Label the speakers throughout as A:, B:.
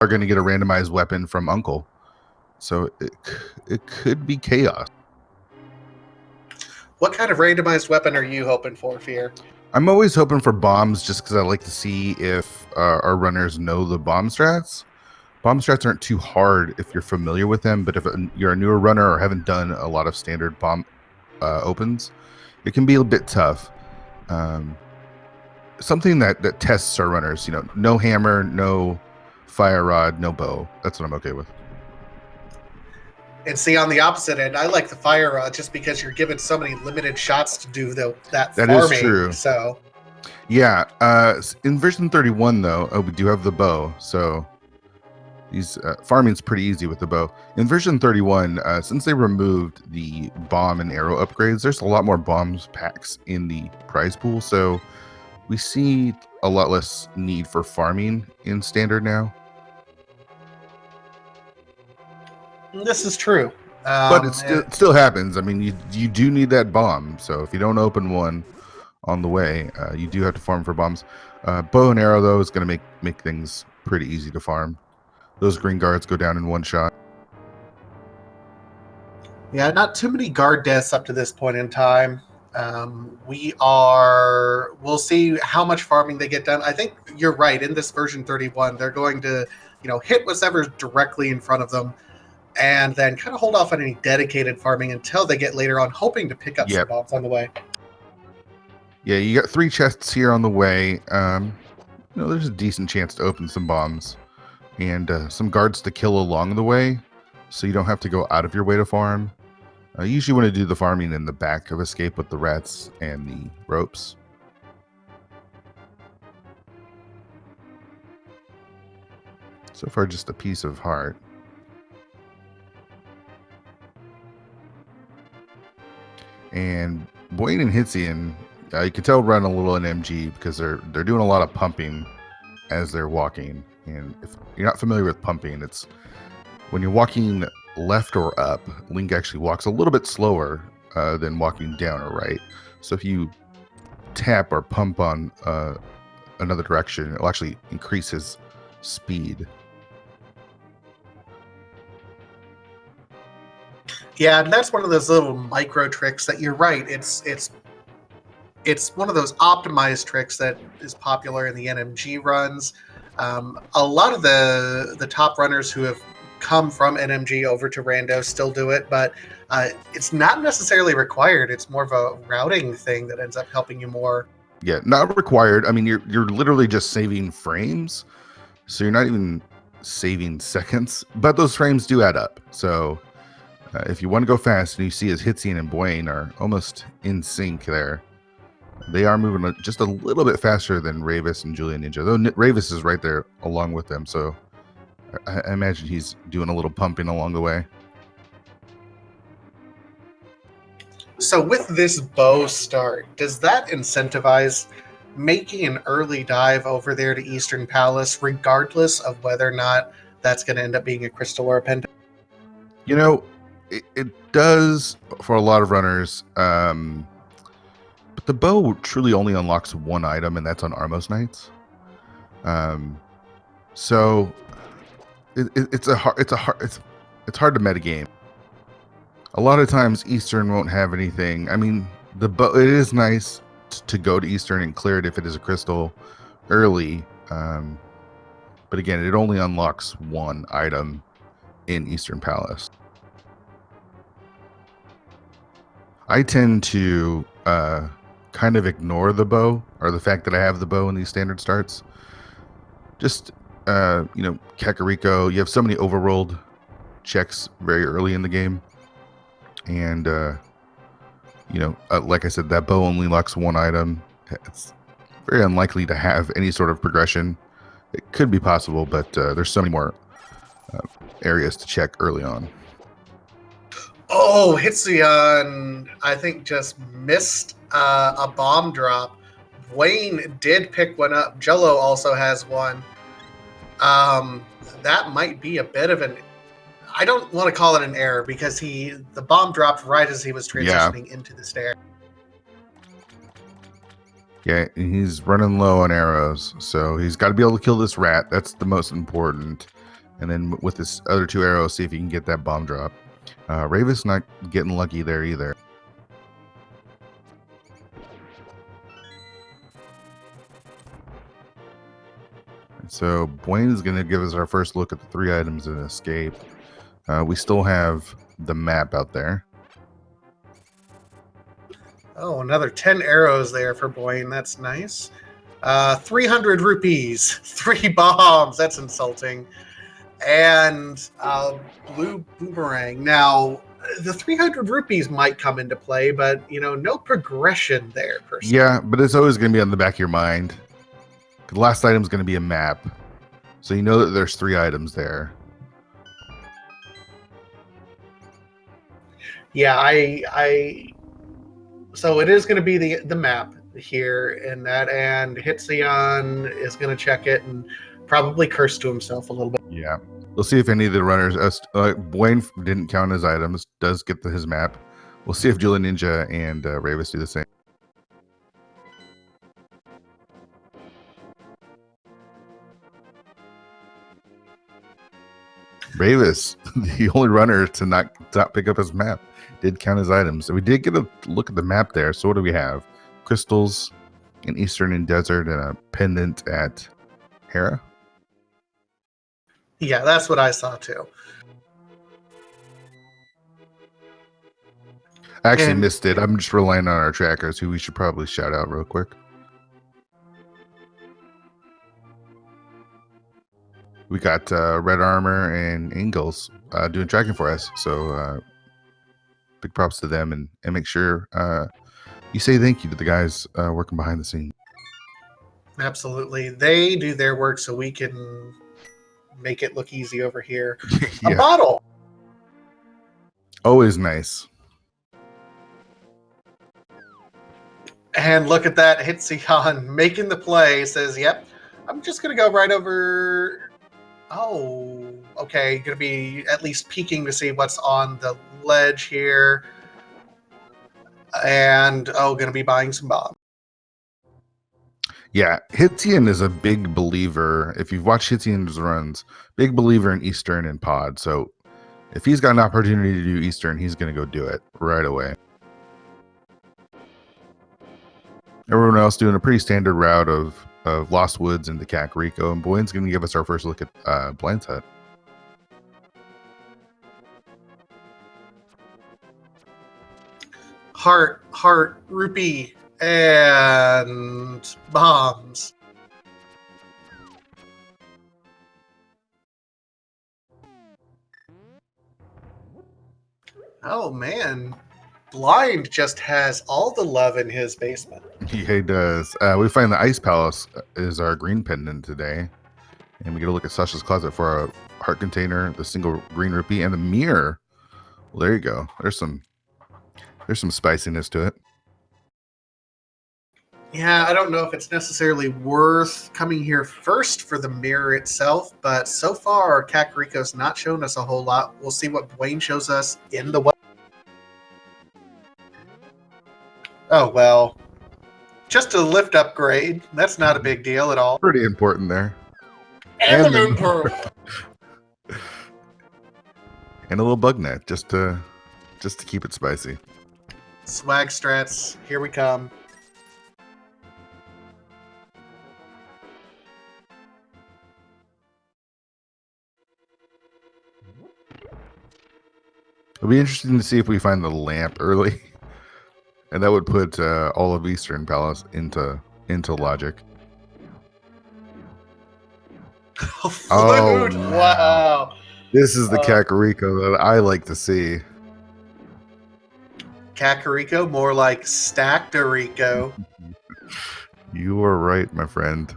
A: are going to get a randomized weapon from Uncle. So it could be chaos.
B: What kind of randomized weapon are you hoping for, Fear?
A: I'm always hoping for bombs just because I like to see if our runners know the bomb strats. Bomb strats aren't too hard if you're familiar with them, but if you're a newer runner or haven't done a lot of standard bomb opens, it can be a bit tough. Something that tests our runners, you know, no hammer, no fire rod, no bow. That's what I'm okay with.
B: And see, on the opposite end, I like the fire rod just because you're given so many limited shots to do that farming.
A: Is true.
B: So,
A: yeah. In version 31, though, we do have the bow. So these farming's pretty easy with the bow. In version 31, since they removed the bomb and arrow upgrades, there's a lot more bombs packs in the prize pool. So we see a lot less need for farming in standard now.
B: This is true.
A: But it still happens. I mean, you do need that bomb. So if you don't open one on the way, you do have to farm for bombs. Bow and arrow, though, is going to make things pretty easy to farm. Those green guards go down in one shot.
B: Yeah, not too many guard deaths up to this point in time. We'll see how much farming they get done. I think you're right. In this version 31, they're going to, hit whatever's directly in front of them, and then kind of hold off on any dedicated farming until they get later on, hoping to pick up some bombs on the way.
A: Yeah, you got 3 chests here on the way. There's a decent chance to open some bombs and some guards to kill along the way, so you don't have to go out of your way to farm. I usually want to do the farming in the back of Escape with the rats and the ropes. So far, just a piece of heart. And Boyne and Hitzian, you can tell run a little in MG because they're doing a lot of pumping as they're walking. And if you're not familiar with pumping, it's when you're walking left or up, Link actually walks a little bit slower than walking down or right. So if you tap or pump on another direction, it'll actually increase his speed.
B: Yeah, and that's one of those little micro tricks that you're right. It's one of those optimized tricks that is popular in the NMG runs. A lot of the top runners who have come from NMG over to Rando still do it, but it's not necessarily required. It's more of a routing thing that ends up helping you more.
A: Yeah, not required. I mean, you're literally just saving frames, so you're not even saving seconds, but those frames do add up. So if you want to go fast and you see as Hitzian and Boyne are almost in sync there, they are moving just a little bit faster than Ravis and Julian Ninja, though Ravis is right there along with them, so I imagine he's doing a little pumping along the way.
B: So with this bow start, does that incentivize making an early dive over there to Eastern Palace, regardless of whether or not that's going to end up being a crystal or a pendant?
A: It does for a lot of runners, but the bow truly only unlocks one item, and that's on Armos Knights. So it's hard to metagame. A lot of times Eastern won't have anything. I mean, the bow, it is nice to go to Eastern and clear it if it is a crystal early, but again, it only unlocks one item in Eastern Palace. I tend to kind of ignore the bow, or the fact that I have the bow in these standard starts. Just Kakariko, you have so many overrolled checks very early in the game, and like I said, that bow only locks one item. It's very unlikely to have any sort of progression. It could be possible, but there's so many more areas to check early on.
B: Oh, Hitzian, I think, just missed a bomb drop. Wayne did pick one up. Jello also has one. That might be a bit of I don't want to call it an error, because the bomb dropped right as he was transitioning into the stair.
A: Yeah, he's running low on arrows, so he's got to be able to kill this rat. That's the most important. And then with this other 2 arrows, see if you can get that bomb drop. Ravis not getting lucky there either. So Blaine is going to give us our first look at the 3 items in escape. We still have the map out there.
B: Oh, another 10 arrows there for Boyne. That's nice. 300 rupees, 3 bombs. That's insulting. And blue boomerang. Now, the 300 rupees might come into play, but, you know, no progression there, per se.
A: Yeah, but it's always going to be on the back of your mind. The last item is going to be a map. So you know that there's 3 items there.
B: Yeah, so it is going to be the map here in that, and Hitzion is going to check it and probably curse to himself a little bit.
A: Yeah. We'll see if any of the runners, Blaine didn't count his items, does get his map. We'll see if Julian Ninja and Ravis do the same. Ravis, the only runner to not pick up his map, did count his items. So we did get a look at the map there. So what do we have? Crystals, an Eastern and Desert, and a pendant at Hera.
B: Yeah, that's what I saw too.
A: I actually missed it. I'm just relying on our trackers, who we should probably shout out real quick. We got Red Armor and Ingalls doing tracking for us. So big props to them, and make sure you say thank you to the guys working behind the scenes.
B: Absolutely. They do their work so we can make it look easy over here.
A: Yeah.
B: A bottle.
A: Always nice.
B: And look at that. Hitzion making the play. Says, yep, I'm just going to go right over. Oh, okay. Going to be at least peeking to see what's on the ledge here. And, going to be buying some bombs.
A: Yeah, Hitzion is a big believer. If you've watched Hitzion's runs, big believer in Eastern and Pod. So if he's got an opportunity to do Eastern, he's going to go do it right away. Everyone else doing a pretty standard route of Lost Woods into Kakariko, and Boyne's going to give us our first look at Blind's Hut.
B: Heart, rupee, and bombs. Oh man, Blind just has all the love in his basement.
A: He does. We find the Ice Palace is our green pendant today, and we get a look at Sasha's closet for our heart container, the single green rupee, and the mirror. Well, there you go. There's some spiciness to it.
B: Yeah, I don't know if it's necessarily worth coming here first for the mirror itself, but so far Kakariko's not shown us a whole lot. We'll see what Blaine shows us in the. Oh well, just a lift upgrade. That's not a big deal at all.
A: Pretty important there.
B: And the moon pearl.
A: And a little bug net, just to keep it spicy.
B: Swag strats, here we come.
A: It'll be interesting to see if we find the lamp early, and that would put all of Eastern Palace into logic.
B: Oh, wow!
A: This is the Kakariko that I like to see.
B: Kakariko, more like Stacked-a-rico.
A: You are right, my friend.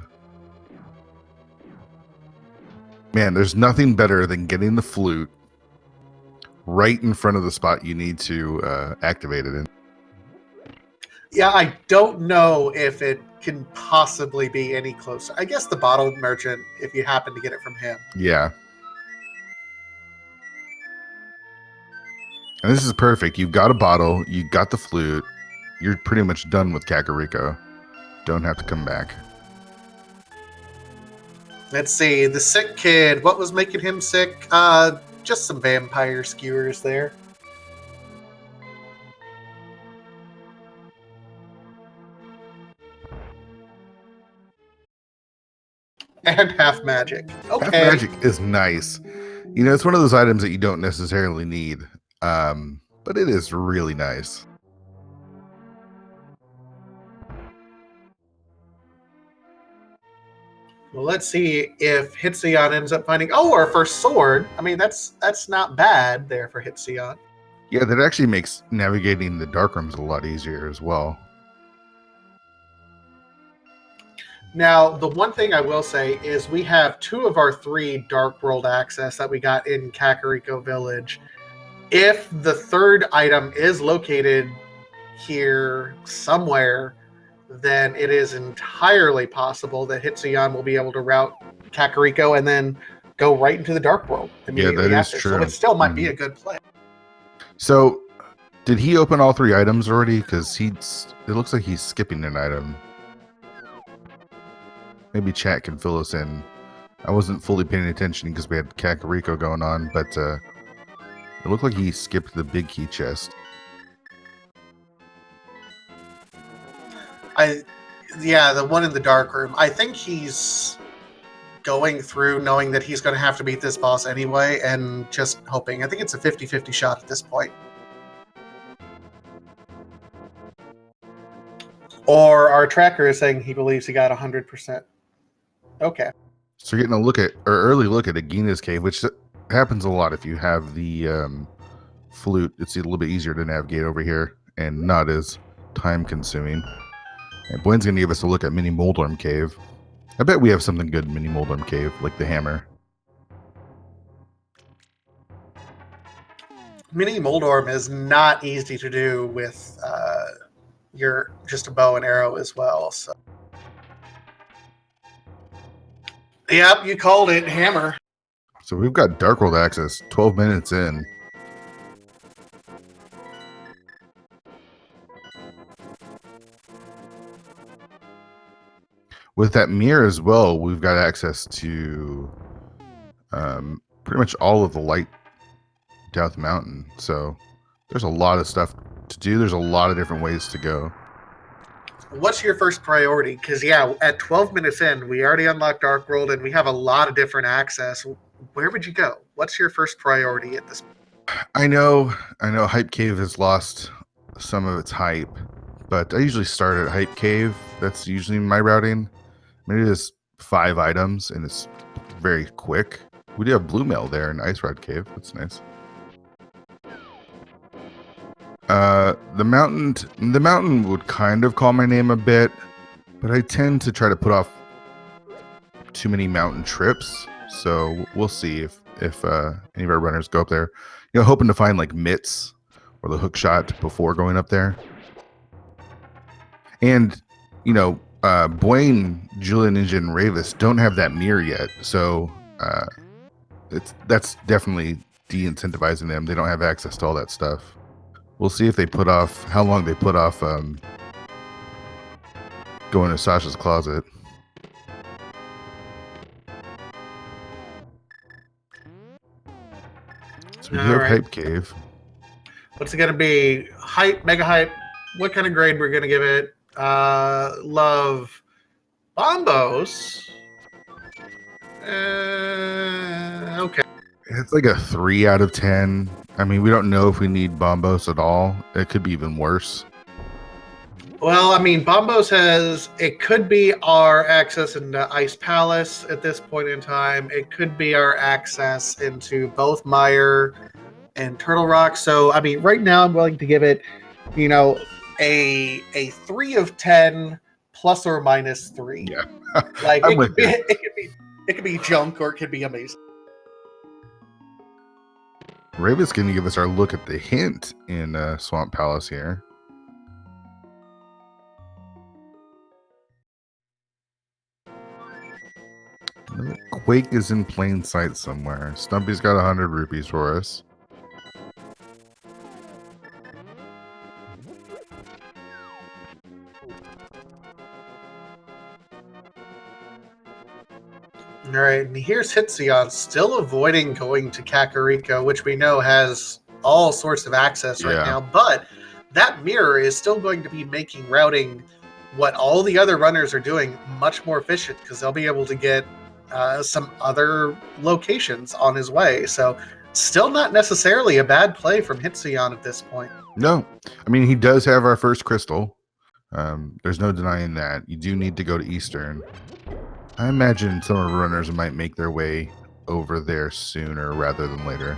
A: Man, there's nothing better than getting the flute right in front of the spot you need to activate it in.
B: Yeah, I don't know if it can possibly be any closer. I guess the bottle merchant, if you happen to get it from him.
A: Yeah. And this is perfect. You've got a bottle, you got the flute, you're pretty much done with Kakariko. Don't have to come back.
B: Let's see. The sick kid. What was making him sick? Just some vampire skewers there. And half magic.
A: Half
B: Okay.
A: magic is nice. You know, it's one of those items that you don't necessarily need, but it is really nice.
B: Well, let's see if Hitseon ends up finding. Oh, our first sword. I mean, that's not bad there for Hitseon.
A: Yeah, that actually makes navigating the dark rooms a lot easier as well.
B: Now, the one thing I will say is we have 2 of our 3 Dark World access that we got in Kakariko Village. If the third item is located here somewhere, then it is entirely possible that Hitsuyan will be able to route Kakariko and then go right into the Dark World immediately
A: that is
B: after.
A: true.
B: So it still might be a good play.
A: So, did he open all 3 items already? Because it looks like he's skipping an item. Maybe chat can fill us in. I wasn't fully paying attention because we had Kakariko going on, but it looked like he skipped the big key chest.
B: Yeah, the one in the dark room. I think he's going through knowing that he's going to have to beat this boss anyway and just hoping. I think it's a 50-50 shot at this point. Or our tracker is saying he believes he got 100%. Okay.
A: So you're getting early look at Agina's cave, which happens a lot if you have the flute. It's a little bit easier to navigate over here and not as time consuming. And Boyne's going to give us a look at Mini Moldorm Cave. I bet we have something good in Mini Moldorm Cave, like the hammer.
B: Mini Moldorm is not easy to do with your just a bow and arrow as well. So, yep, you called it, hammer.
A: So we've got Dark World access 12 minutes in. With that mirror as well, we've got access to pretty much all of the light Death Mountain. So there's a lot of stuff to do. There's a lot of different ways to go.
B: What's your first priority? Because, yeah, at 12 minutes in, we already unlocked Dark World and we have a lot of different access. Where would you go? What's your first priority at this point?
A: I know Hype Cave has lost some of its hype, but I usually start at Hype Cave. That's usually my routing. Maybe it's 5 items and it's very quick. We do have Blue Mail there in Ice Rod Cave. That's nice. The mountain would kind of call my name a bit, but I tend to try to put off too many mountain trips. So we'll see if any of our runners go up there. You know, hoping to find like mitts or the hook shot before going up there. And you know, Boyne, Julian Ninja, and Ravis don't have that mirror yet, so that's definitely de-incentivizing them. They don't have access to all that stuff. We'll see if they put off how long they put off going to Sasha's closet. So we do have Hype Cave.
B: What's it going to be? Hype, mega hype. What kind of grade we're going to give it? Love Bombos. Okay.
A: It's like a 3 out of 10. I mean, we don't know if we need Bombos at all. It could be even worse.
B: Well, I mean, Bombos it could be our access into Ice Palace at this point in time. It could be our access into both Mire and Turtle Rock. So, I mean, right now I'm willing to give it, you know, a 3 of 10 plus or minus 3.
A: Yeah.
B: Like it could be junk or it could be amazing.
A: Raven's going to give us our look at the hint in Swamp Palace here. Quake is in plain sight somewhere. Stumpy's got 100 rupees for us.
B: All right, and here's Hitsion still avoiding going to Kakariko, which we know has all sorts of access right now. But that mirror is still going to be making routing what all the other runners are doing much more efficient, because they'll be able to get some other locations on his way. So still not necessarily a bad play from Hitsion at this point.
A: No, I mean, he does have our first crystal. There's no denying that. You do need to go to Eastern. I imagine some of the runners might make their way over there sooner rather than later.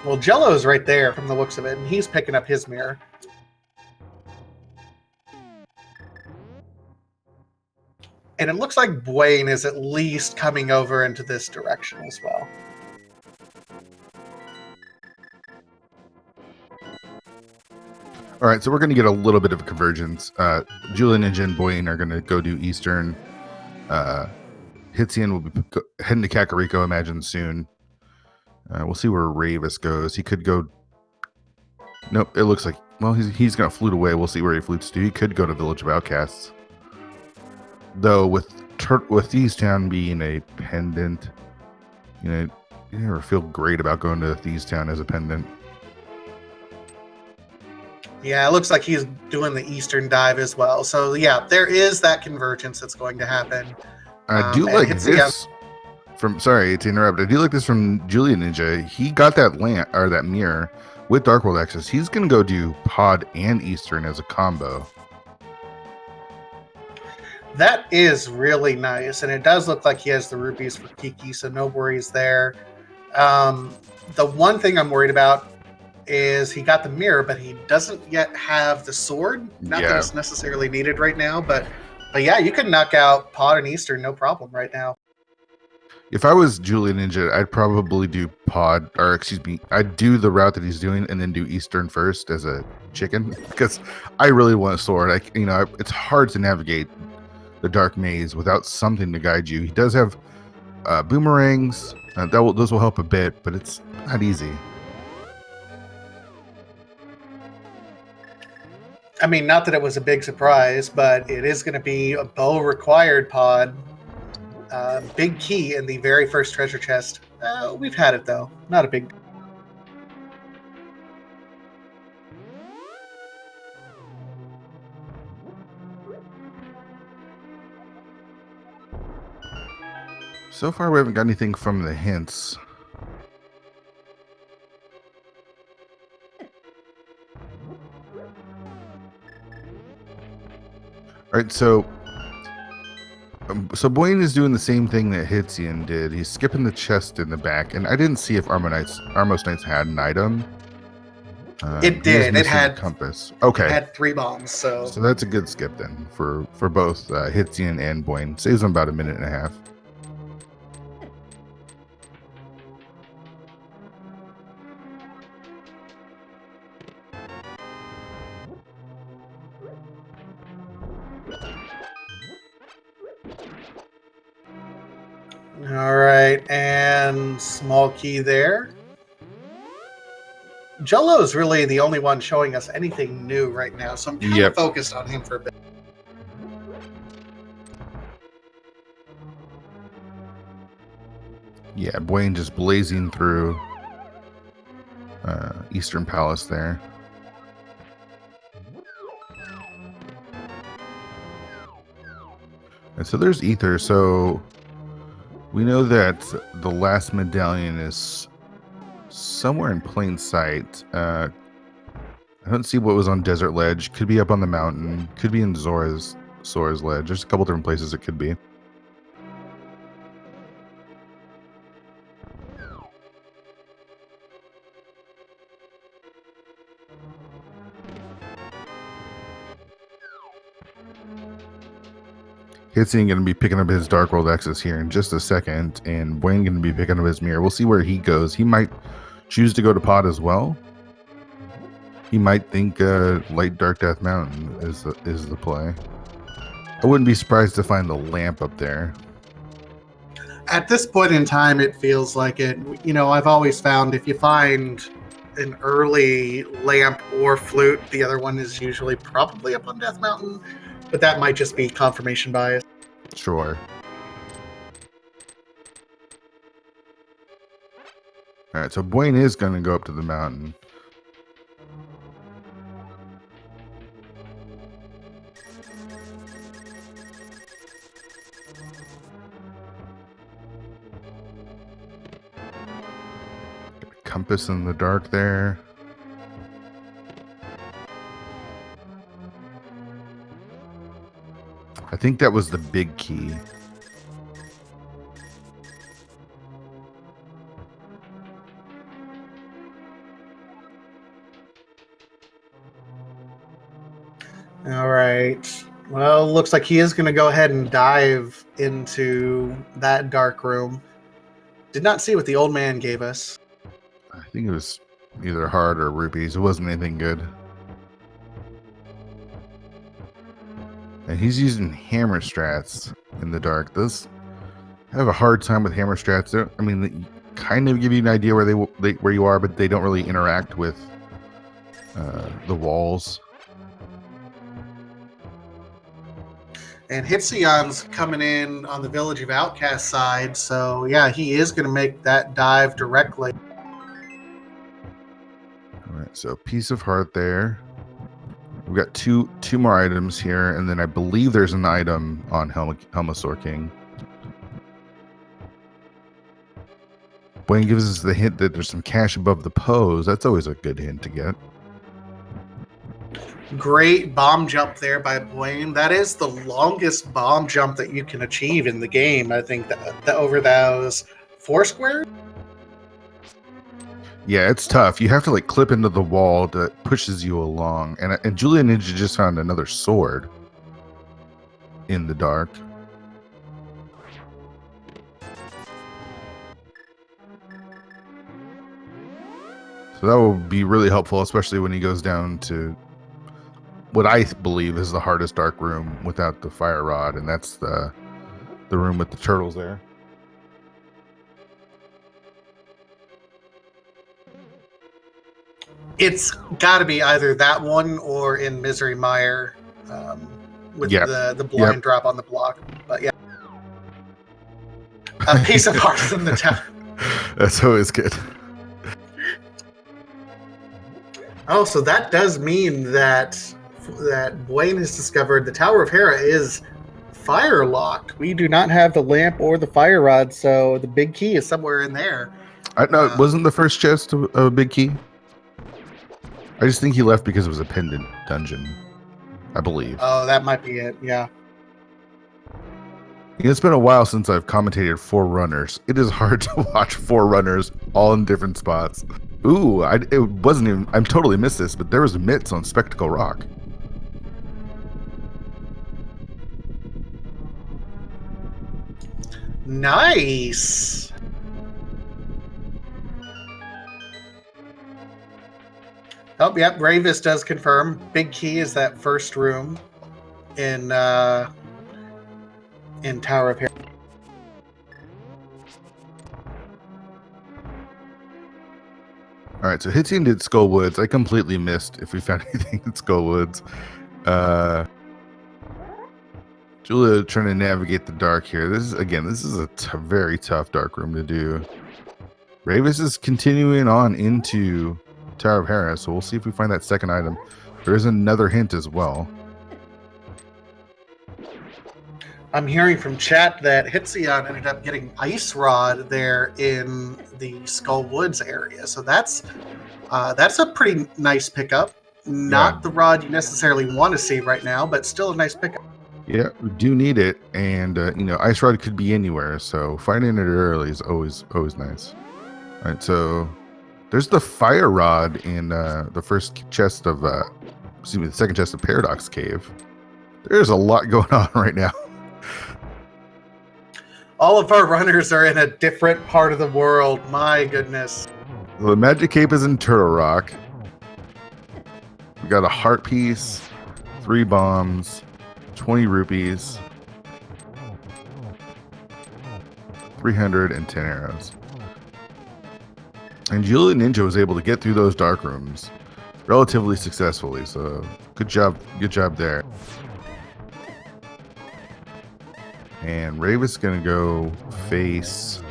B: Well, Jello's right there from the looks of it, and he's picking up his mirror. And it looks like Bwayne is at least coming over into this direction as well.
A: All right, so we're going to get a little bit of a convergence. Julian Ninja and Bwayne are going to go do Eastern. Hitsion will be heading to Kakariko, I imagine, soon. We'll see where Ravis goes. He could go... Nope, it looks like... Well, he's going to flute away. We'll see where he flutes to. He could go to Village of Outcasts. Though, with Thiestown being a pendant, you never feel great about going to Thiestown as a pendant.
B: Yeah, it looks like he's doing the Eastern dive as well. So, yeah, there is that convergence that's going to happen.
A: I do like this from... Sorry to interrupt. I do like this from Julian Ninja. He got that lamp, or that mirror, with Dark World access. He's going to go do Pod and Eastern as a combo.
B: That is really nice, and it does look like he has the rupees for Kiki, so no worries there. The one thing I'm worried about is he got the mirror, but he doesn't yet have the sword. Not that it's necessarily needed right now, but yeah, you can knock out Pod and Eastern no problem right now.
A: If I was Julian Ninja, I'd probably do Pod, or excuse me, I'd do the route that he's doing and then do Eastern first as a chicken, because I really want a sword. It's hard to navigate the dark maze without something to guide you. He does have boomerangs. Those will help a bit, but it's not easy.
B: I mean, not that it was a big surprise, but it is going to be a bow required Pod. Big key in the very first treasure chest. We've had it, though. Not a big...
A: So far, we haven't got anything from the hints. All right, so Bwayne is doing the same thing that Hitsion did. He's skipping the chest in the back, and I didn't see if Armos Knights had an item.
B: It did. It had
A: compass. Okay.
B: It had 3 bombs, so
A: that's a good skip then for both Hitsion and Bwayne. Saves them about a minute and a half.
B: All right, and small key there. Jello is really the only one showing us anything new right now, so I'm kind of focused on him for a bit.
A: Yeah, Bwayne just blazing through Eastern Palace there. And so there's Ether, so we know that the last medallion is somewhere in plain sight. I don't see what was on Desert Ledge. Could be up on the mountain. Could be in Sora's Ledge. There's a couple different places it could be. Hitsion going to be picking up his Dark World access here in just a second, and Bwayne going to be picking up his mirror. We'll see where he goes. He might choose to go to Pod as well. He might think Light Dark Death Mountain is the play. I wouldn't be surprised to find the lamp up there.
B: At this point in time, it feels like it. I've always found if you find an early lamp or flute, the other one is usually probably up on Death Mountain. But that might just be confirmation bias.
A: Sure. All right, so Bwayne is going to go up to the mountain. Got a compass in the dark there. I think that was the big key.
B: All right. Well, looks like he is going to go ahead and dive into that dark room. Did not see what the old man gave us.
A: I think it was either heart or rupees. It wasn't anything good. And he's using hammer strats in the dark. Those I have a hard time with hammer strats. I mean, they kind of give you an idea where where you are, but they don't really interact with the walls.
B: And Hitsion's coming in on the Village of Outcast side, so yeah, he is going to make that dive directly.
A: All right, so piece of heart there. We've got two more items here, and then I believe there's an item on Helmasaur King. Bwayne gives us the hint that there's some cash above the pose. That's always a good hint to get.
B: Great bomb jump there by Bwayne. That is the longest bomb jump that you can achieve in the game. I think that over those 4 squares.
A: Yeah, it's tough. You have to like clip into the wall that pushes you along. And Julia Ninja just found another sword in the dark. So that will be really helpful, especially when he goes down to what I believe is the hardest dark room without the fire rod, and that's the room with the turtles there.
B: It's got to be either that one or in Misery Mire with the blind drop on the block. But yeah, a piece of heart in the tower.
A: That's always good.
B: Oh, so that does mean that Bwayne has discovered the Tower of Hera is fire locked. We do not have the lamp or the fire rod, so the big key is somewhere in there.
A: No, wasn't the first chest a big key? I just think he left because it was a pendant dungeon, I believe.
B: Oh, that might be it, yeah.
A: It's been a while since I've commentated 4 runners. It is hard to watch 4 runners all in different spots. Ooh, it wasn't even... I totally missed this, but there was mitts on Spectacle Rock.
B: Nice! Oh, yep, Ravis does confirm. Big key is that first room in Tower of Hera.
A: All right, so Hitzian did Skull Woods. I completely missed if we found anything in Skull Woods. Julia trying to navigate the dark here. This is a very tough dark room to do. Ravis is continuing on into Tower of Hera, so we'll see if we find that second item. There is another hint as well.
B: I'm hearing from chat that Hitzion ended up getting Ice Rod there in the Skull Woods area. So that's a pretty nice pickup. Not the rod you necessarily want to see right now, but still a nice pickup.
A: Yeah, we do need it, and Ice Rod could be anywhere, so finding it early is always nice. All right, so there's the fire rod in the first chest of, the second chest of Paradox Cave. There's a lot going on right now.
B: All of our runners are in a different part of the world. My goodness.
A: Well, the Magic Cape is in Turtle Rock. We got a heart piece, 3 bombs, 20 rupees, 310 arrows. And Julia Ninja was able to get through those dark rooms relatively successfully, so good job there. And Ravis is gonna go face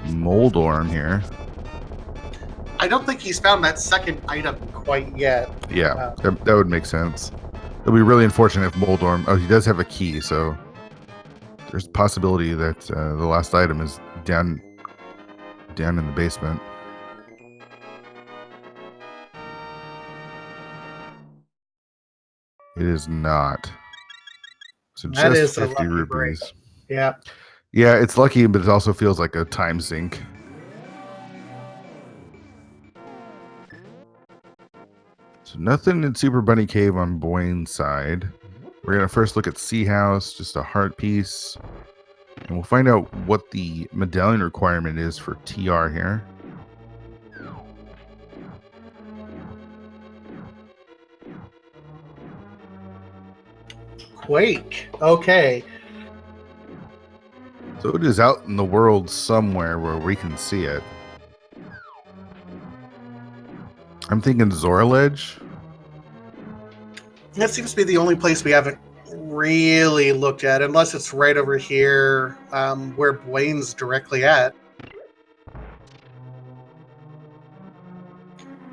A: Moldorm here.
B: I don't think he's found that second item quite yet.
A: Yeah, that would make sense. It'll be really unfortunate if Moldorm... Oh, he does have a key, so there's a possibility that the last item is down in the basement. It is not. So
B: That
A: just
B: is
A: 50
B: a
A: rupees.
B: break. Yeah.
A: Yeah, it's lucky, but it also feels like a time sink. So nothing in Super Bunny Cave on Boyne's side. We're going to first look at Sea House, just a heart piece. And we'll find out what the medallion requirement is for TR here.
B: Quake. Okay.
A: So it is out in the world somewhere where we can see it. I'm thinking Zorledge.
B: That seems to be the only place we haven't really looked at, unless it's right over here where Blaine's directly at.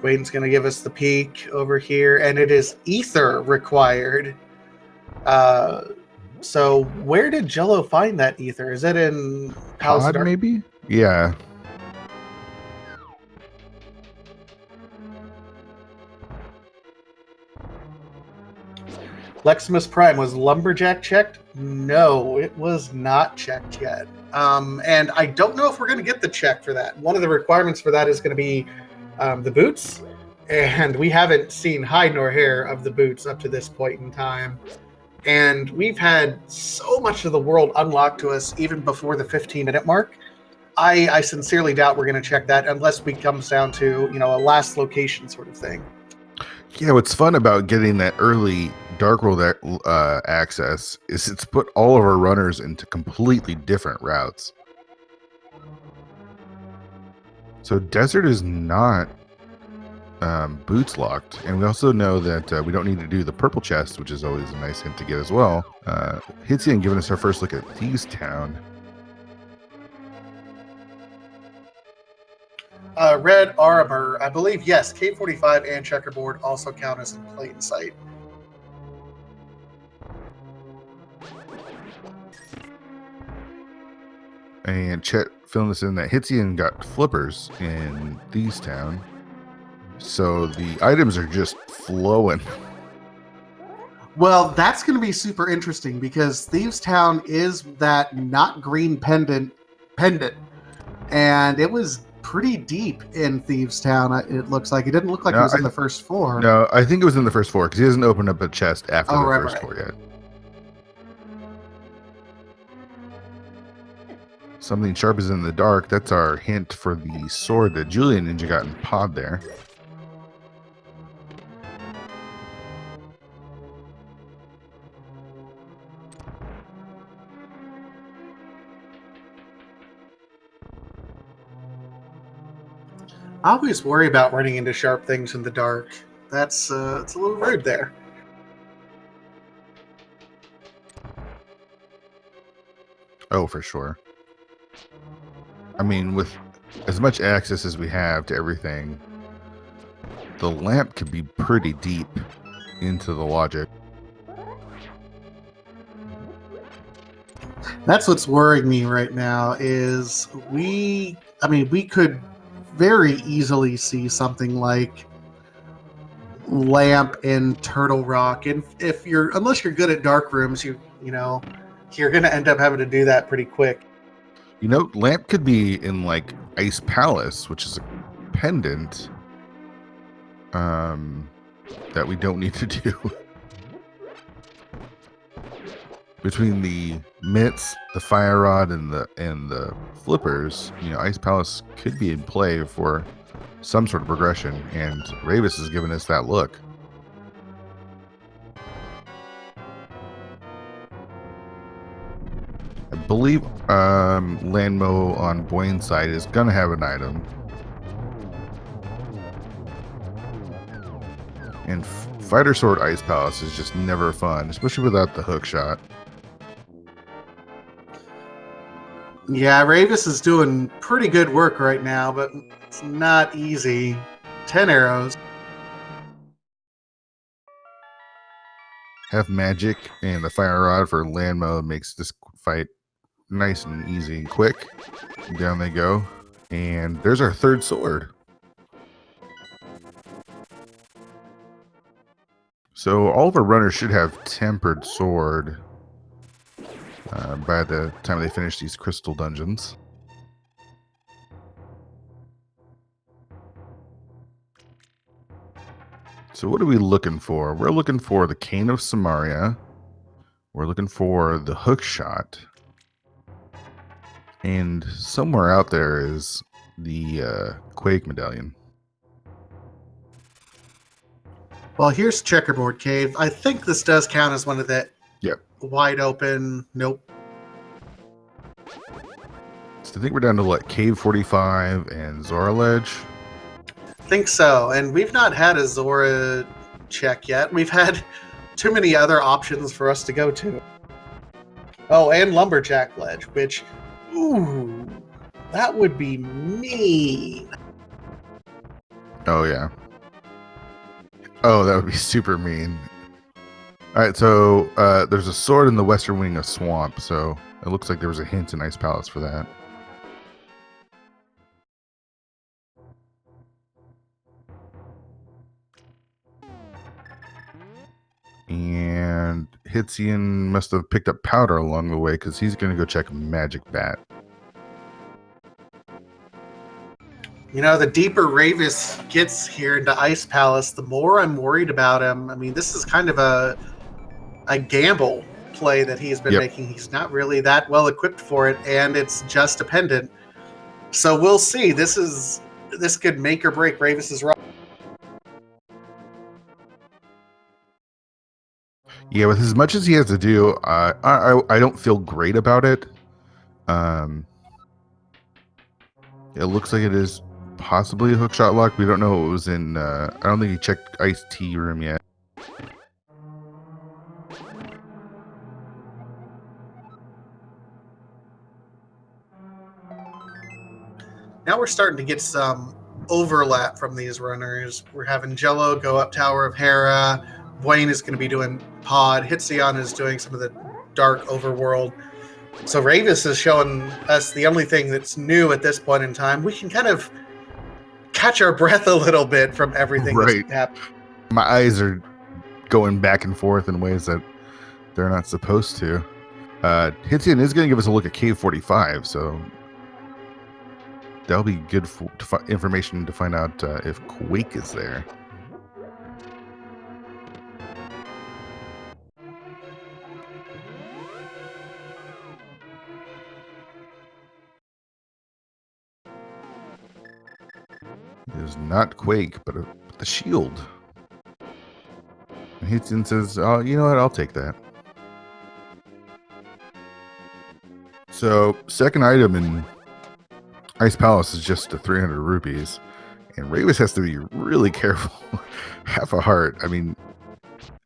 B: Blaine's going to give us the peek over here, and it is ether required. So where did Jello find that ether? Is it in Palace of
A: Pod,
B: Dark?
A: maybe? Yeah.
B: Leximus Prime, was Lumberjack checked? No, it was not checked yet. And I don't know if we're going to get the check for that. One of the requirements for that is going to be the boots. And we haven't seen hide nor hair of the boots up to this point in time. And we've had so much of the world unlocked to us even before the 15-minute mark. I sincerely doubt we're going to check that unless it comes down to, a last location sort of thing.
A: Yeah, what's fun about getting that early Dark World access is it's put all of our runners into completely different routes. So Desert is not boots locked, and we also know that we don't need to do the purple chest, which is always a nice hint to get as well. Hitzian giving us our first look at Thieves Town.
B: Red armor, I believe, yes, K45 and checkerboard also count as in plain sight.
A: And Chet filling us in that Hitzian got flippers in Thieves Town. So the items are just flowing.
B: Well, that's going to be super interesting because Thieves Town is that not green pendant, and it was pretty deep in Thieves Town. It looks like it didn't look like it was in the first 4.
A: No, I think it was in the first 4 because he hasn't opened up a chest after the first 4 yet. Something sharp is in the dark. That's our hint for the sword that Julian Ninja got in pod there.
B: I always worry about running into sharp things in the dark. That's it's a little rude there.
A: Oh, for sure. I mean, with as much access as we have to everything, the lamp could be pretty deep into the logic.
B: That's what's worrying me right now is we could very easily see something like lamp in Turtle Rock, and unless you're good at dark rooms, you're going to end up having to do that pretty quick.
A: Lamp could be in like Ice Palace, which is a pendant that we don't need to do. Between the mitts, the fire rod, and the flippers, Ice Palace could be in play for some sort of progression, and Ravis has given us that look. I believe Landmo on Boyne's side is going to have an item. And Fighter Sword Ice Palace is just never fun, especially without the hook shot.
B: Yeah, Ravis is doing pretty good work right now, but it's not easy. 10 arrows.
A: Have magic and the fire rod for land mode makes this fight nice and easy and quick. Down they go. And there's our third sword. So all of our runners should have tempered sword by the time they finish these crystal dungeons. So what are we looking for? We're looking for the Cane of Samaria. We're looking for the hook shot. And somewhere out there is the Quake Medallion.
B: Well, here's Checkerboard Cave. I think this does count as one of the wide open. Nope.
A: So I think we're down to what, Cave 45 and Zora Ledge?
B: Think so. And we've not had a Zora check yet. We've had too many other options for us to go to. Oh, and Lumberjack Ledge, which, ooh, that would be mean.
A: Oh, yeah. Oh, that would be super mean. All right, so there's a sword in the western wing of Swamp, so it looks like there was a hint in Ice Palace for that. And Hitzian must have picked up powder along the way because he's going to go check Magic Bat.
B: You know, the deeper Ravis gets here into Ice Palace, the more I'm worried about him. I mean, this is kind of a gamble play that he's been making. He's not really that well equipped for it, and it's just dependent. So we'll see. This could make or break Ravis's run.
A: Yeah, with as much as he has to do, I don't feel great about it. It looks like it is possibly a hookshot lock. We don't know what was in. I don't think he checked Ice Tea Room yet.
B: Now we're starting to get some overlap from these runners. We're having Jello go up Tower of Hera. Wayne is going to be doing Pod. Hitzion is doing some of the dark overworld. So Ravis is showing us the only thing that's new at this point in time. We can kind of catch our breath a little bit from everything that's happening.
A: My eyes are going back and forth in ways that they're not supposed to. Hitzian is going to give us a look at Cave 45, so that'll be good information to find out if Quake is there. It is not Quake, but the shield. And Hitzian says, "Oh, you know what? I'll take that." So, second item in Ice Palace is just 300 rupees, and Ravis has to be really careful. Half a heart. I mean,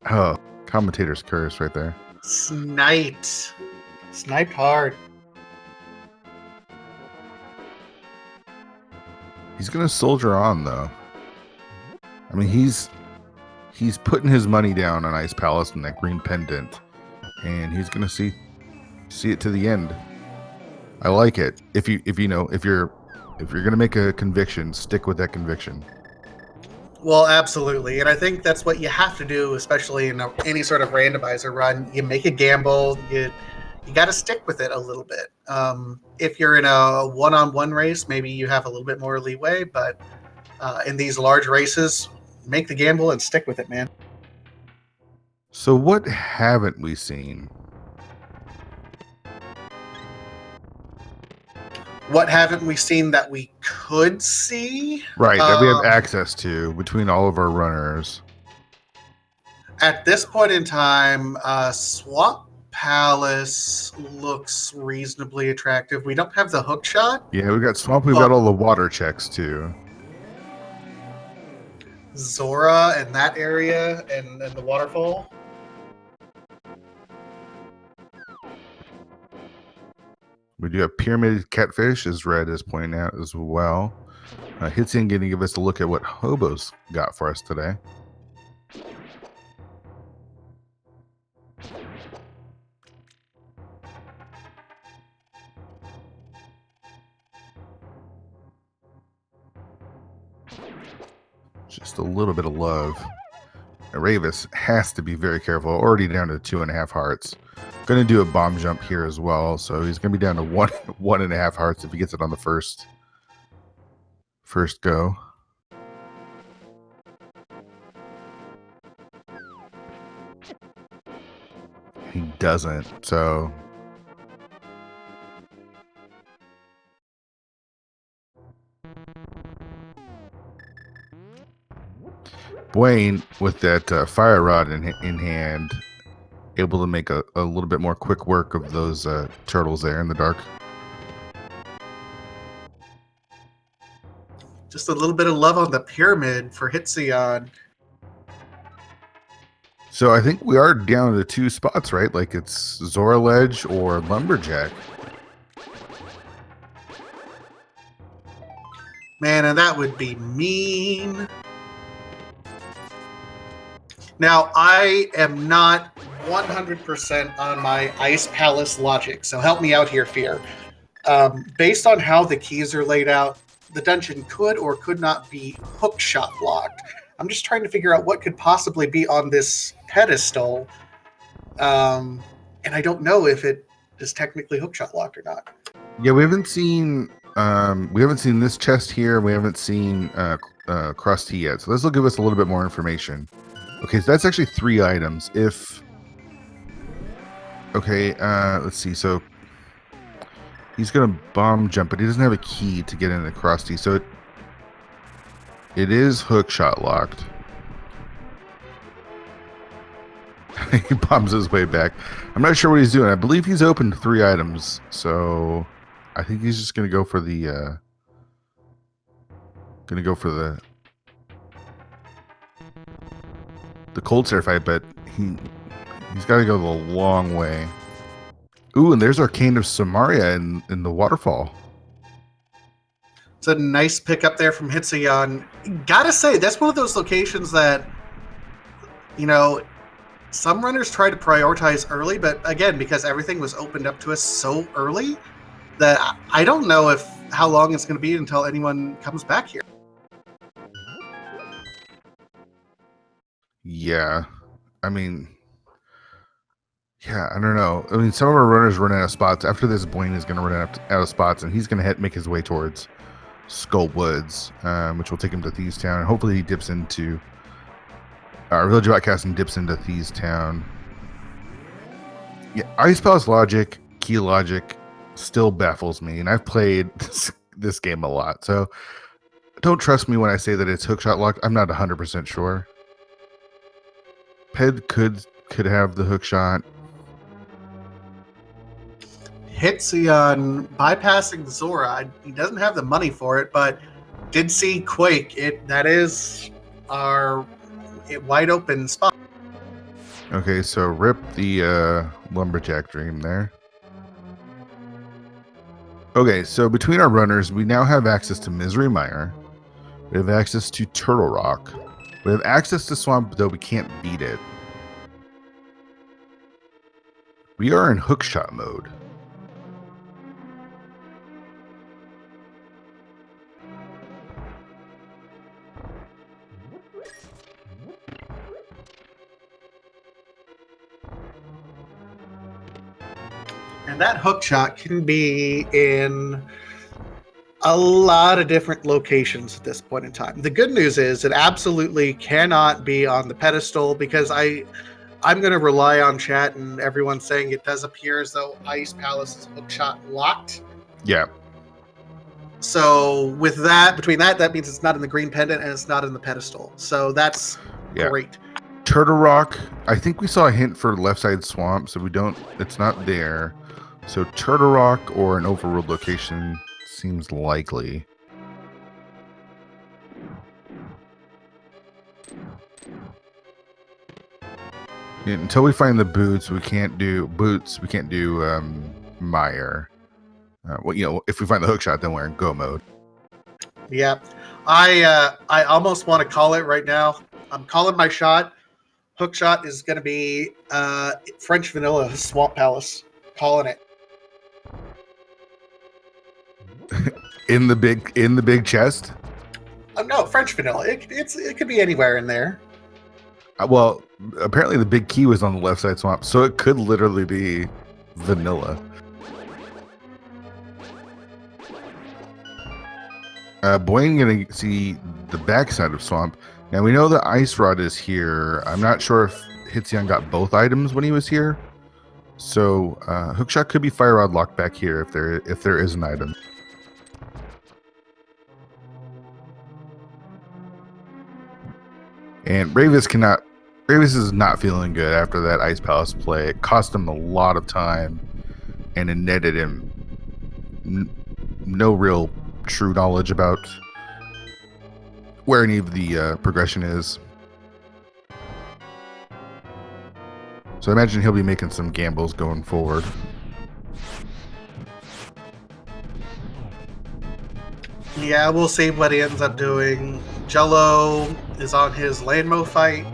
A: oh, commentator's curse right there.
B: Sniped hard.
A: He's gonna soldier on though. I mean, he's putting his money down on Ice Palace and that green pendant, and he's gonna see it to the end. I like it. If you're gonna make a conviction, stick with that conviction.
B: Well, absolutely, and I think that's what you have to do, especially in any sort of randomizer run. You make a gamble. You got to stick with it a little bit. If you're in a one-on-one race, maybe you have a little bit more leeway, but in these large races, make the gamble and stick with it, man.
A: So what haven't we seen?
B: What haven't we seen that we could see?
A: Right, that we have access to between all of our runners.
B: At this point in time, Swamp Palace looks reasonably attractive. We don't have the hook shot.
A: Yeah, we've got Swamp. We've got all the water checks too.
B: Zora and that area and the waterfall.
A: We do have pyramid catfish, as Red is pointing out as well. Hitsin going to give us a look at what Hobo's got for us today. Just a little bit of love. Ravis has to be very careful. Already down to 2.5 hearts. Going to do a bomb jump here as well, so he's going to be down to 1.5 hearts if he gets it on the first go. He doesn't, so Bwayne, with that fire rod in hand, able to make a little bit more quick work of those turtles there in the dark.
B: Just a little bit of love on the pyramid for Hitsion.
A: So I think we are down to 2 spots, right? Like it's Zora Ledge or Lumberjack.
B: Man, and that would be mean. Now, I am not 100% on my Ice Palace logic, so help me out here, Fear. Based on how the keys are laid out, the dungeon could or could not be hookshot locked. I'm just trying to figure out what could possibly be on this pedestal, and I don't know if it is technically hookshot locked or not.
A: Yeah, we haven't seen this chest here. We haven't seen Krusty yet, so this will give us a little bit more information. Okay, so that's actually 3 items. Let's see. So he's gonna bomb jump, but he doesn't have a key to get into Krusty, so it is hookshot locked. He bombs his way back. I'm not sure what he's doing. I believe he's opened 3 items, so I think he's just gonna go for the cold stare fight, but he's got to go the long way. Ooh, and there's Arcane of Samaria in the waterfall.
B: It's a nice pickup there from Hitsion. Gotta say, that's one of those locations that, you know, some runners try to prioritize early, but again, because everything was opened up to us so early, that I don't know how long it's going to be until anyone comes back here.
A: Yeah, I mean, I don't know. I mean, some of our runners run out of spots. After this, Blaine is going to run out of spots, and he's going to make his way towards Skull Woods, which will take him to Thieves Town. Hopefully, he dips into Village of Outcasts and dips into Thieves Town. Yeah, Ice Palace logic, key logic, still baffles me, and I've played this game a lot, so don't trust me when I say that it's hookshot locked. I'm not 100% sure. Ped could have the hook shot.
B: Hitsion bypassing Zora. He doesn't have the money for it, but did see Quake. That is our wide open spot.
A: Okay, so rip the Lumberjack dream there. Okay, so between our runners, we now have access to Misery Mire. We have access to Turtle Rock. We have access to Swamp, though we can't beat it. We are in hookshot mode.
B: And that hookshot can be in a lot of different locations at this point in time. The good news is it absolutely cannot be on the pedestal, because I'm going to rely on chat and everyone saying it does appear as though Ice Palace is hookshot locked.
A: Yeah.
B: So with that, between that means it's not in the green pendant and it's not in the pedestal. So that's great.
A: Turtle Rock, I think we saw a hint for left side swamp, so it's not there. So Turtle Rock or an overruled location seems likely. Until we find the boots, we can't do Mire. Well, if we find the hook shot, then we're in go mode.
B: Yeah, I almost want to call it right now. I'm calling my shot. Hook shot is going to be French Vanilla Swamp Palace. Calling it.
A: in the big chest.
B: No, French Vanilla. It could be anywhere in there.
A: Well, apparently the big key was on the left side swamp, so it could literally be vanilla. Boyne gonna see the backside of swamp. Now we know the ice rod is here. I'm not sure if Hitzion got both items when he was here, so hookshot could be fire rod locked back here if there is an item. And Ravis is not feeling good after that Ice Palace play. It cost him a lot of time, and it netted him no real true knowledge about where any of the progression is. So I imagine he'll be making some gambles going forward.
B: Yeah, we'll see what he ends up doing. Jello is on his Landmo fight.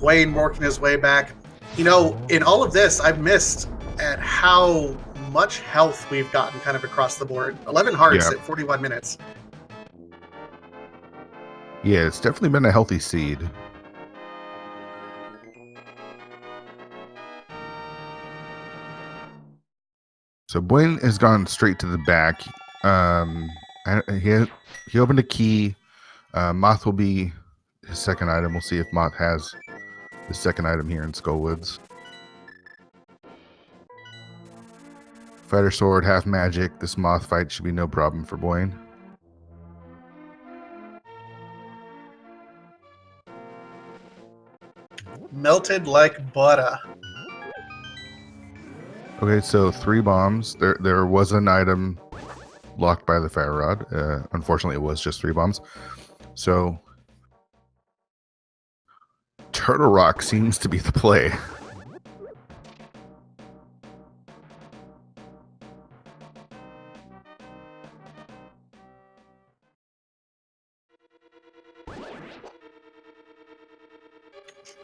B: Wayne working his way back. In all of this, I've missed at how much health we've gotten kind of across the board. 11 hearts at 41 minutes.
A: Yeah, it's definitely been a healthy seed. So Boyne has gone straight to the back. He opened a key. Moth will be his second item. We'll see if Moth has the second item here in Skullwoods. Fighter sword, half magic. This Moth fight should be no problem for Boyne.
B: Melted like butter.
A: Okay, so 3 bombs. There was an item locked by the fire rod. Unfortunately, it was just 3 bombs. So Turtle Rock seems to be the play.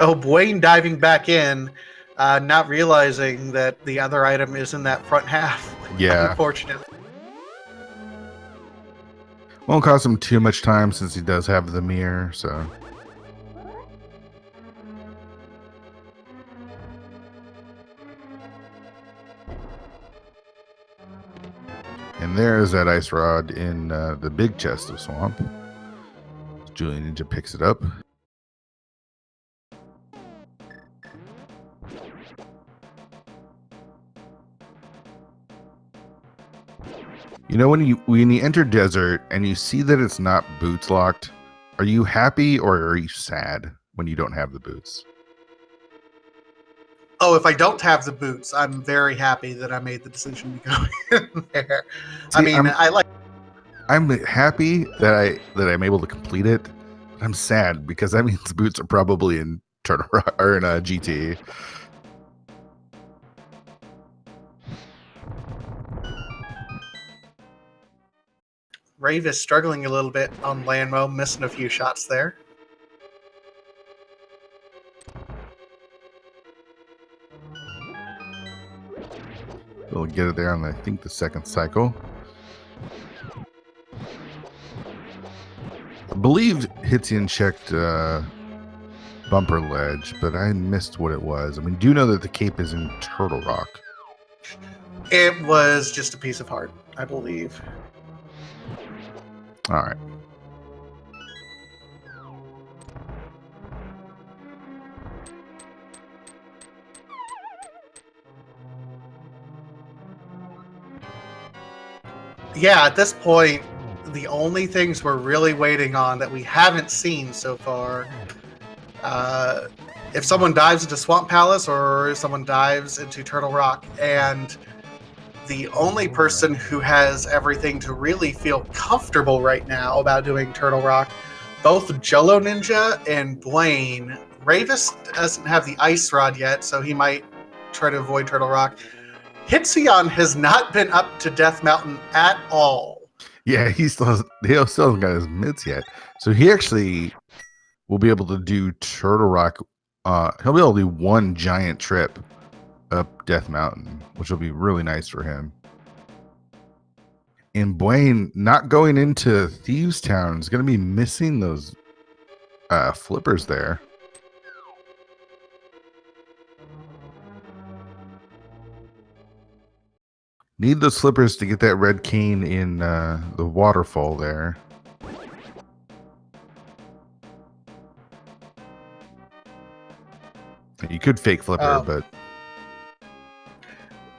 B: Oh, Wayne diving back in, not realizing that the other item is in that front half.
A: Yeah.
B: Unfortunately.
A: Won't cost him too much time since he does have the mirror, so. And there's that ice rod in the big chest of swamp. Julian Ninja picks it up. When you enter desert and you see that it's not boots locked, are you happy or are you sad when you don't have the boots?
B: Oh, if I don't have the boots, I'm very happy that I made the decision to go in there. See,
A: I'm happy that I'm able to complete it, but I'm sad because that means boots are probably in Turtle Rock or in a GT.
B: Rave is struggling a little bit on Landmo, missing a few shots there.
A: We'll get it there on, I think, the second cycle. I believe Hitzian checked bumper ledge, but I missed what it was. I mean, do you know that the cape is in Turtle Rock?
B: It was just a piece of heart, I believe.
A: All right.
B: Yeah, at this point, the only things we're really waiting on that we haven't seen so far, if someone dives into Swamp Palace or if someone dives into Turtle Rock, and the only person who has everything to really feel comfortable right now about doing Turtle Rock, both Jello Ninja and Blaine. Ravis doesn't have the Ice Rod yet, so he might try to avoid Turtle Rock. Hitzion has not been up to Death Mountain at all.
A: Yeah, he still hasn't got his mitts yet. So he actually will be able to do Turtle Rock. He'll be able to do one giant trip up Death Mountain, which will be really nice for him. And Blaine not going into Thieves Town is going to be missing those flippers there. Need those slippers to get that red cane in the waterfall there. You could fake flipper, but...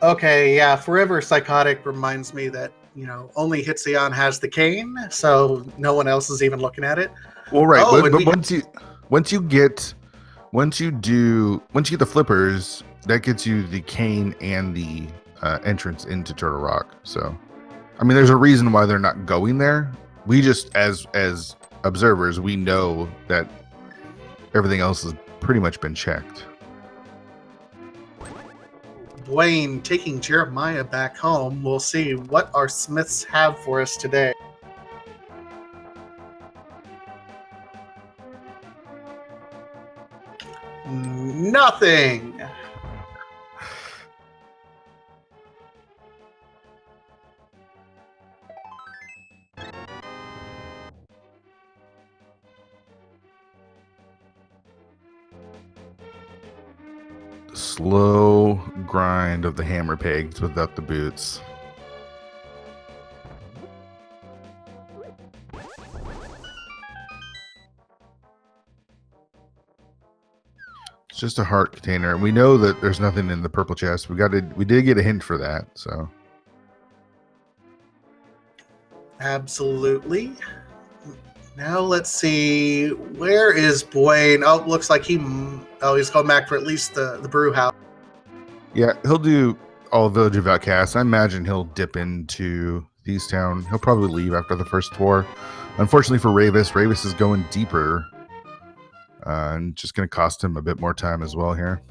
B: Okay, yeah, Forever Psychotic reminds me that, you know, only Hitzion has the cane, so no one else is even looking at it.
A: Well, right, but once you get the flippers, that gets you the cane and the entrance into Turtle Rock. So, I mean, there's a reason why they're not going there. We just, as observers, we know that everything else has pretty much been checked.
B: Dwayne taking Jeremiah back home. We'll see what our Smiths have for us today. Nothing.
A: Slow grind of the hammer pegs without the boots. It's just a heart container, and we know that there's nothing in the purple chest. We did get a hint for that, so.
B: Absolutely. Now let's see. Where is Dwayne? Oh, looks like he's going back for at least the brew house.
A: Yeah, he'll do all Village of Outcasts. I imagine he'll dip into Thieves Town. He'll probably leave after the first tour. Unfortunately for Ravis is going deeper. And just going to cost him a bit more time as well here.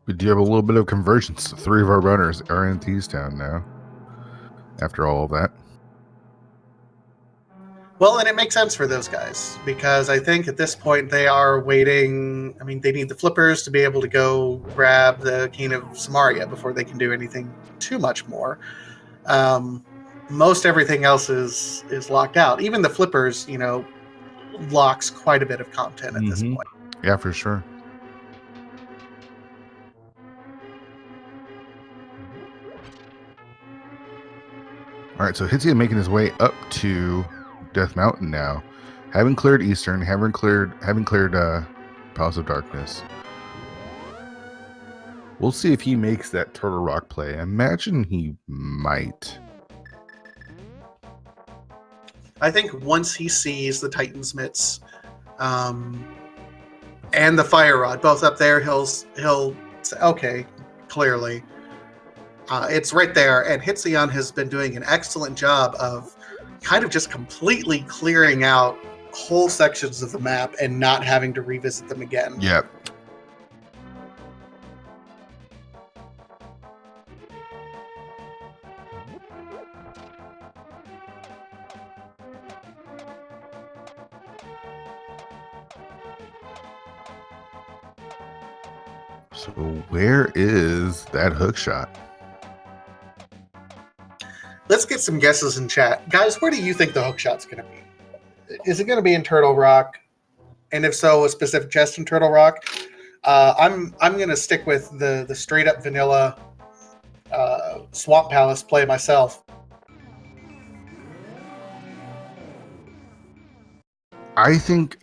A: We do have a little bit of convergence. 3 of our runners are in Thieves Town now. After all of that.
B: Well, and it makes sense for those guys because I think at this point they are waiting. I mean, they need the flippers to be able to go grab the Cane of Samaria before they can do anything too much more. Most everything else is locked out. Even the flippers, you know, locks quite a bit of content at this point.
A: Yeah, for sure. All right, so Hitzion making his way up to Death Mountain now, having cleared Eastern, having cleared Palace of Darkness. We'll see if he makes that Turtle Rock play. I imagine he might.
B: I think once he sees the Titan's mitts and the Fire Rod both up there, he'll say, okay, clearly. It's right there, and Hitzion has been doing an excellent job of kind of just completely clearing out whole sections of the map and not having to revisit them again.
A: Yep. So where is that hook shot?
B: Let's get some guesses in chat. Guys, where do you think the hook shot's going to be? Is it going to be in Turtle Rock? And if so, a specific chest in Turtle Rock? I'm going to stick with the straight up vanilla Swamp Palace play myself.
A: I think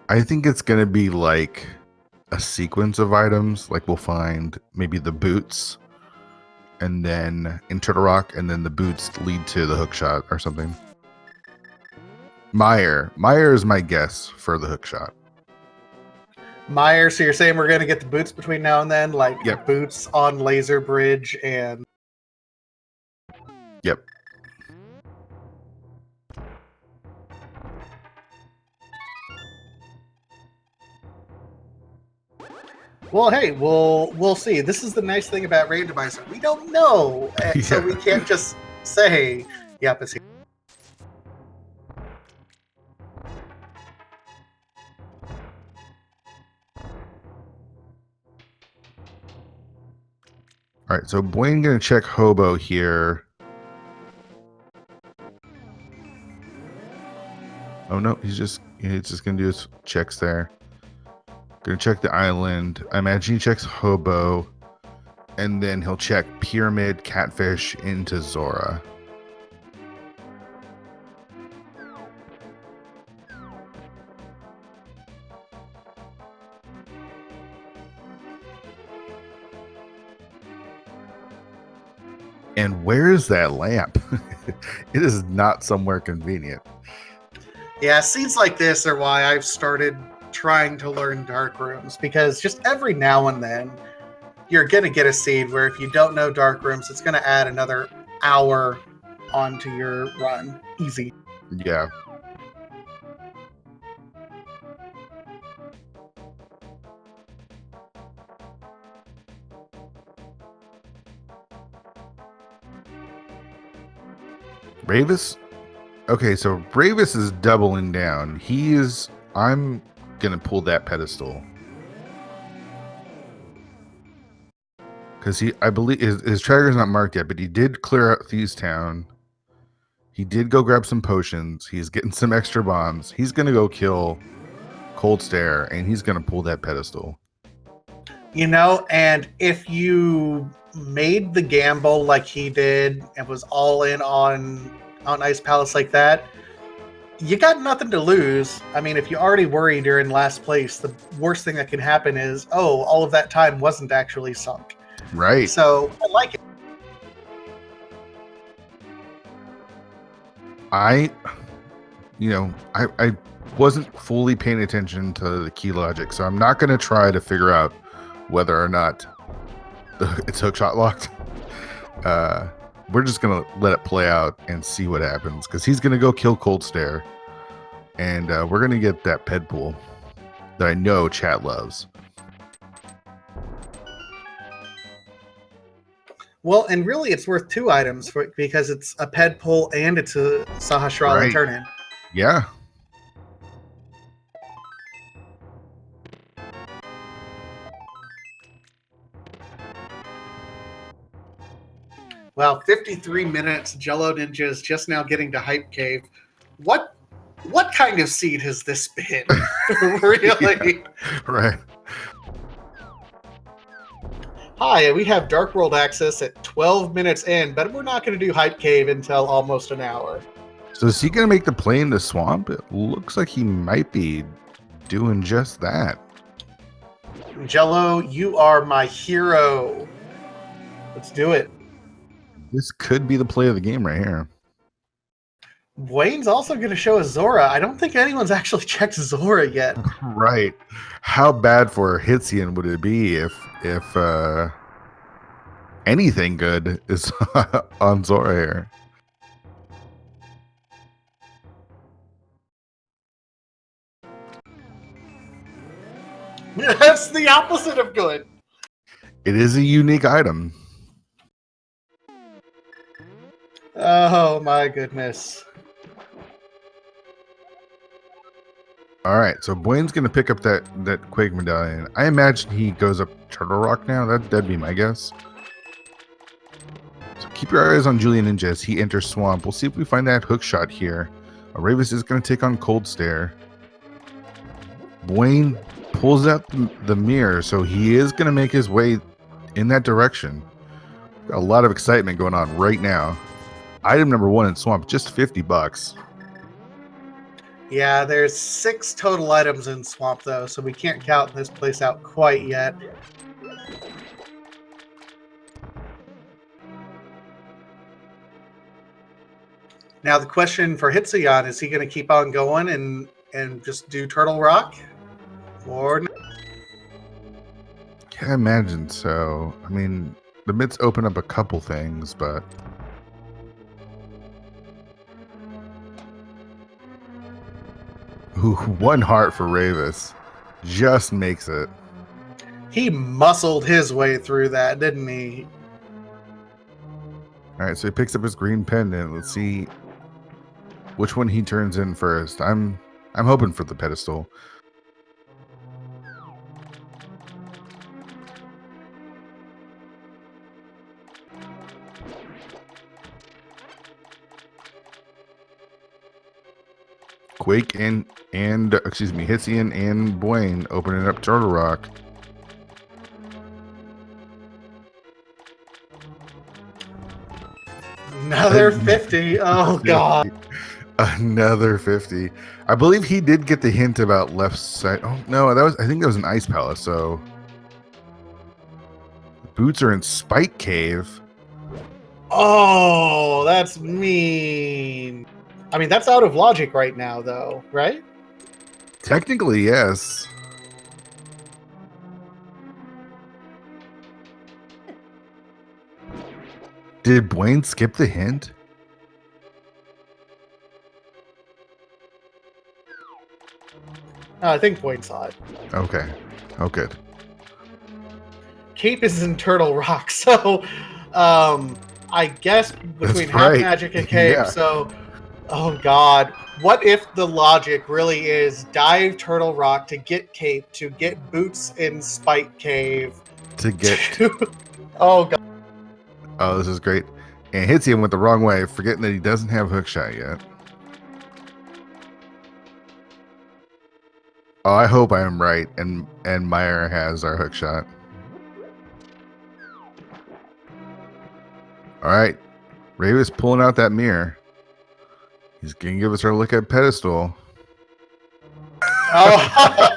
A: it's going to be like a sequence of items. Like we'll find maybe the boots, and then in Turtle Rock, and then the boots lead to the hook shot or something. Meyer is my guess for the hook shot.
B: Meyer, so you're saying we're going to get the boots between now and then? Like
A: Yep.
B: boots on Laser Bridge and...
A: Yep.
B: Well, hey, we'll see. This is the nice thing about Randomizer. We don't know, so we can't just say, yep, it's here.
A: All right, so Blaine gonna check Hobo here. Oh no, he's just gonna do his checks there. Gonna check the island. I imagine he checks Hobo, and then he'll check Pyramid, Catfish into Zora. And where is that lamp? It is not somewhere convenient.
B: Yeah, scenes like this are why I've started trying to learn dark rooms, because just every now and then you're going to get a scene where if you don't know dark rooms, it's going to add another hour onto your run. Easy.
A: Yeah. Ravis? Okay, so Ravis is doubling down. I'm gonna pull that pedestal. Because I believe his tracker's not marked yet, but he did clear out Thieves Town. He did go grab some potions. He's getting some extra bombs. He's gonna go kill Cold Stare, and he's gonna pull that pedestal.
B: You know, and if you made the gamble like he did and was all in on Ice Palace like that, you got nothing to lose. I mean, if you already worried you're in last place, the worst thing that can happen is, oh, all of that time wasn't actually sunk.
A: Right.
B: So I like it.
A: I wasn't fully paying attention to the key logic, so I'm not going to try to figure out whether or not it's hookshot locked. We're just going to let it play out and see what happens, because he's going to go kill Cold Stare, and we're going to get that ped pool that I know chat loves.
B: Well, and really it's worth 2 items because it's a ped pull and it's a Sahasrara
A: Right.
B: turn-in.
A: Yeah.
B: Wow, 53 minutes. Jello Ninja is just now getting to Hype Cave. What kind of seed has this been? Really?
A: Yeah, right.
B: Hi, we have Dark World access at 12 minutes in, but we're not going to do Hype Cave until almost an hour.
A: So is he going to make the play in the swamp? It looks like he might be doing just that.
B: Jello, you are my hero. Let's do it.
A: This could be the play of the game right here.
B: Wayne's also going to show us Zora. I don't think anyone's actually checked Zora yet.
A: Right. How bad for Hitzian would it be if anything good is on Zora here?
B: That's the opposite of good.
A: It is a unique item.
B: Oh my goodness.
A: All right, so Blaine's going to pick up that Quake medallion. I imagine he goes up Turtle Rock now. That'd be my guess. So keep your eyes on Julian Ninja as he enters Swamp. We'll see if we find that hook shot here. Ravis is going to take on Cold Stare. Blaine pulls out the mirror, so he is going to make his way in that direction. Got a lot of excitement going on right now. Item number 1 in Swamp, just $50.
B: Yeah, there's 6 total items in Swamp, though, so we can't count this place out quite yet. Now, the question for Hitsuyan, is he going to keep on going and just do Turtle Rock? Or not?
A: I imagine so. I mean, the mitts open up a couple things, but ooh, 1 heart for Ravis just makes it.
B: He muscled his way through that, didn't he?
A: All right, so he picks up his green pendant. Let's see which one he turns in first. I'm hoping for the pedestal. Quake and Hitzian and Boyne opening up Turtle Rock.
B: Another 50. Oh, God.
A: Another 50. I believe he did get the hint about left side. Oh, no, I think that was an ice palace. So boots are in Spike Cave.
B: Oh, that's mean. I mean, that's out of logic right now, though, right?
A: Technically, yes. Did Blaine skip the hint?
B: I think Boyd saw it.
A: Okay. Oh, good.
B: Cape is in Turtle Rock, so I guess between Half
A: right.
B: Magic and Cape,
A: Yeah.
B: so oh God. What if the logic really is dive Turtle Rock to get Cape, to get Boots in Spike Cave?
A: To get.
B: Oh God.
A: Oh, this is great. And hits him with the wrong way, forgetting that he doesn't have hook shot yet. Oh, I hope I am right, and Meyer has our hook shot. All right, Ravis pulling out that mirror. He's gonna give us our look at pedestal.
B: Oh.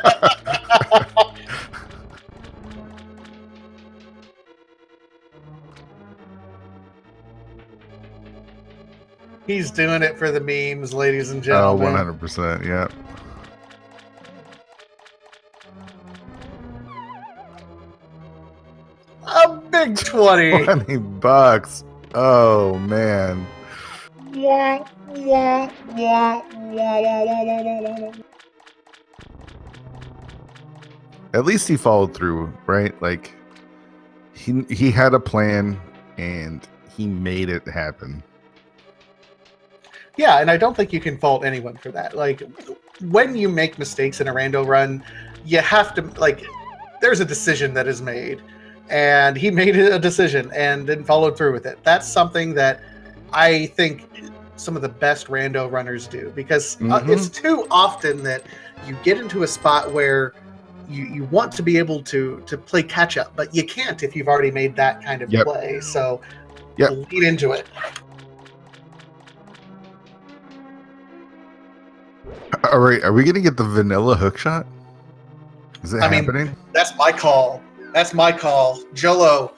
B: He's doing it for the memes, ladies and
A: Oh,
B: gentlemen.
A: 100%. Yeah.
B: A big 20.
A: $20. Oh man. At least he followed through, right? Like he had a plan and he made it happen.
B: Yeah, and I don't think you can fault anyone for that. Like, when you make mistakes in a rando run, you have to, like, there's a decision that is made, and he made a decision and then followed through with it. That's something that I think some of the best rando runners do, because it's too often that you get into a spot where you want to be able to play catch up, but you can't if you've already made that kind of play. So lead into it.
A: All right, are we gonna get the vanilla hook shot? Is it happening?
B: That's my call. That's my call. Jolo,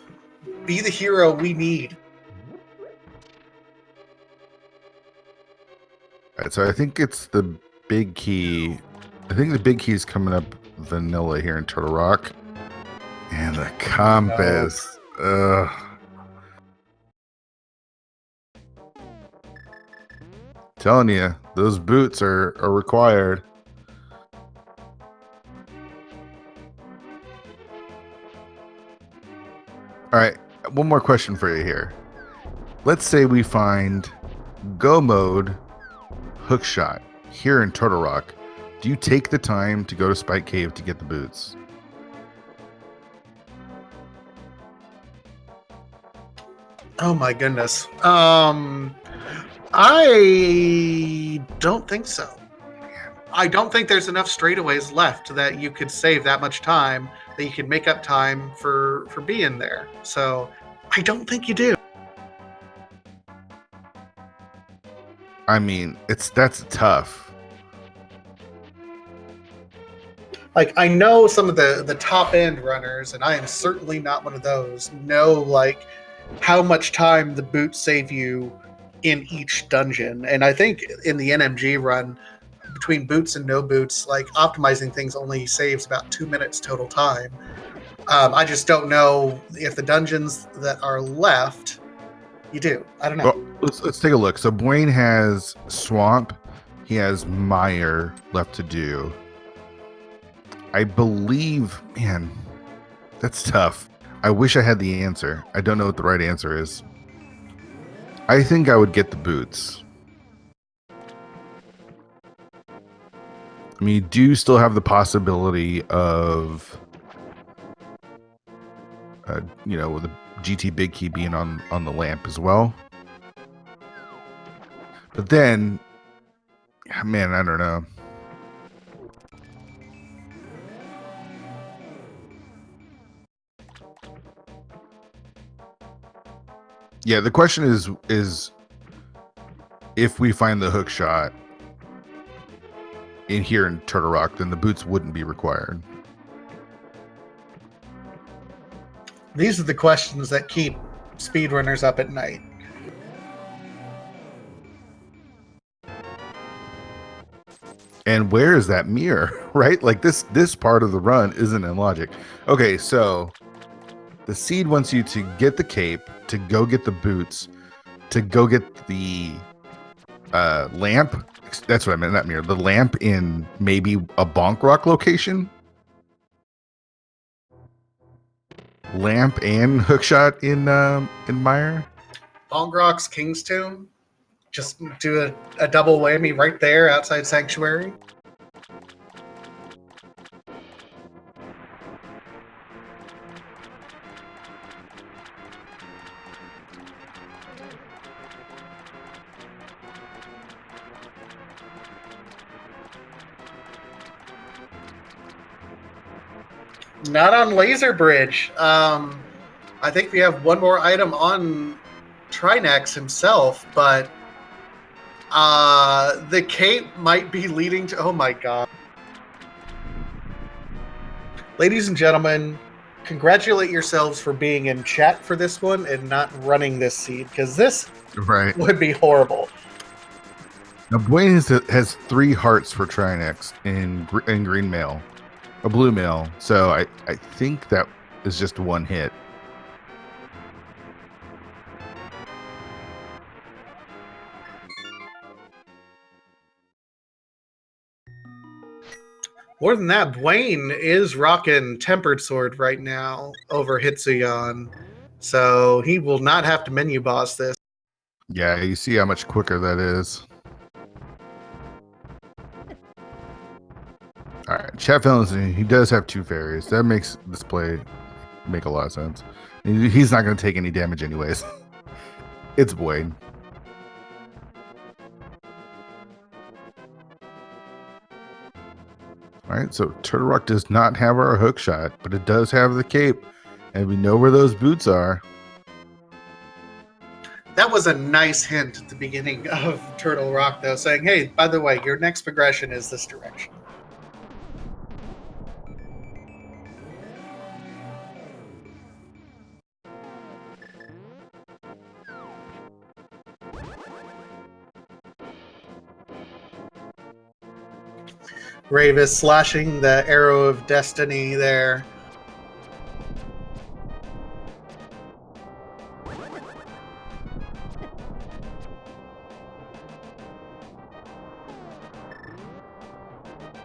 B: be the hero we need.
A: All right, so I think it's the big key. I think the big key is coming up vanilla here in Turtle Rock. And the compass. Ugh. Telling you, those boots are required. All right, one more question for you here. Let's say we find go mode hook shot here in Turtle Rock. Do you take the time to go to Spike Cave to get the boots?
B: Oh my goodness. I don't think so. I don't think there's enough straightaways left that you could save that much time, that you could make up time for being there. So I don't think you do.
A: I mean, that's tough.
B: Like, I know some of the top end runners, and I am certainly not one of those, know like how much time the boots save you in each dungeon. And I think in the NMG run, between boots and no boots, like optimizing things only saves about 2 minutes total time. I just don't know if the dungeons that are left, you do. I don't know.
A: Well, let's take a look. So Bwayne has Swamp. He has Mire left to do. I believe, man, that's tough. I wish I had the answer. I don't know what the right answer is. I think I would get the boots. I mean, you do still have the possibility of, with the GT Big Key being on the lamp as well. But then, man, I don't know. Yeah, the question is if we find the hook shot in here in Turtle Rock, then the boots wouldn't be required.
B: These are the questions that keep speedrunners up at night.
A: And where is that mirror, right? Like this part of the run isn't in logic. Okay, so the seed wants you to get the cape, to go get the boots, to go get the lamp. That's what I meant, not mirror. The lamp in maybe a Bonk Rock location. Lamp and hookshot in Mire.
B: Bonk Rock's King's Tomb. Just do a double whammy right there outside Sanctuary. Not on Laser Bridge. I think we have one more item on Trinex himself, but the cape might be leading to... Oh my god. Ladies and gentlemen, congratulate yourselves for being in chat for this one and not running this seed, because this would be horrible.
A: Now, Bwayne has 3 hearts for Trinex in green mail. A blue mail, so I think that is just one hit.
B: More than that, Bwayne is rocking Tempered Sword right now over Hitsuyan, so he will not have to menu boss this.
A: Yeah, you see how much quicker that is. All right, Chat Felons, he does have 2 fairies. That makes this play make a lot of sense. He's not going to take any damage anyways. It's Bwayne. All right, so Turtle Rock does not have our hook shot, but it does have the cape, and we know where those boots are.
B: That was a nice hint at the beginning of Turtle Rock, though, saying, hey, by the way, your next progression is this direction. Ravis slashing the arrow of destiny there.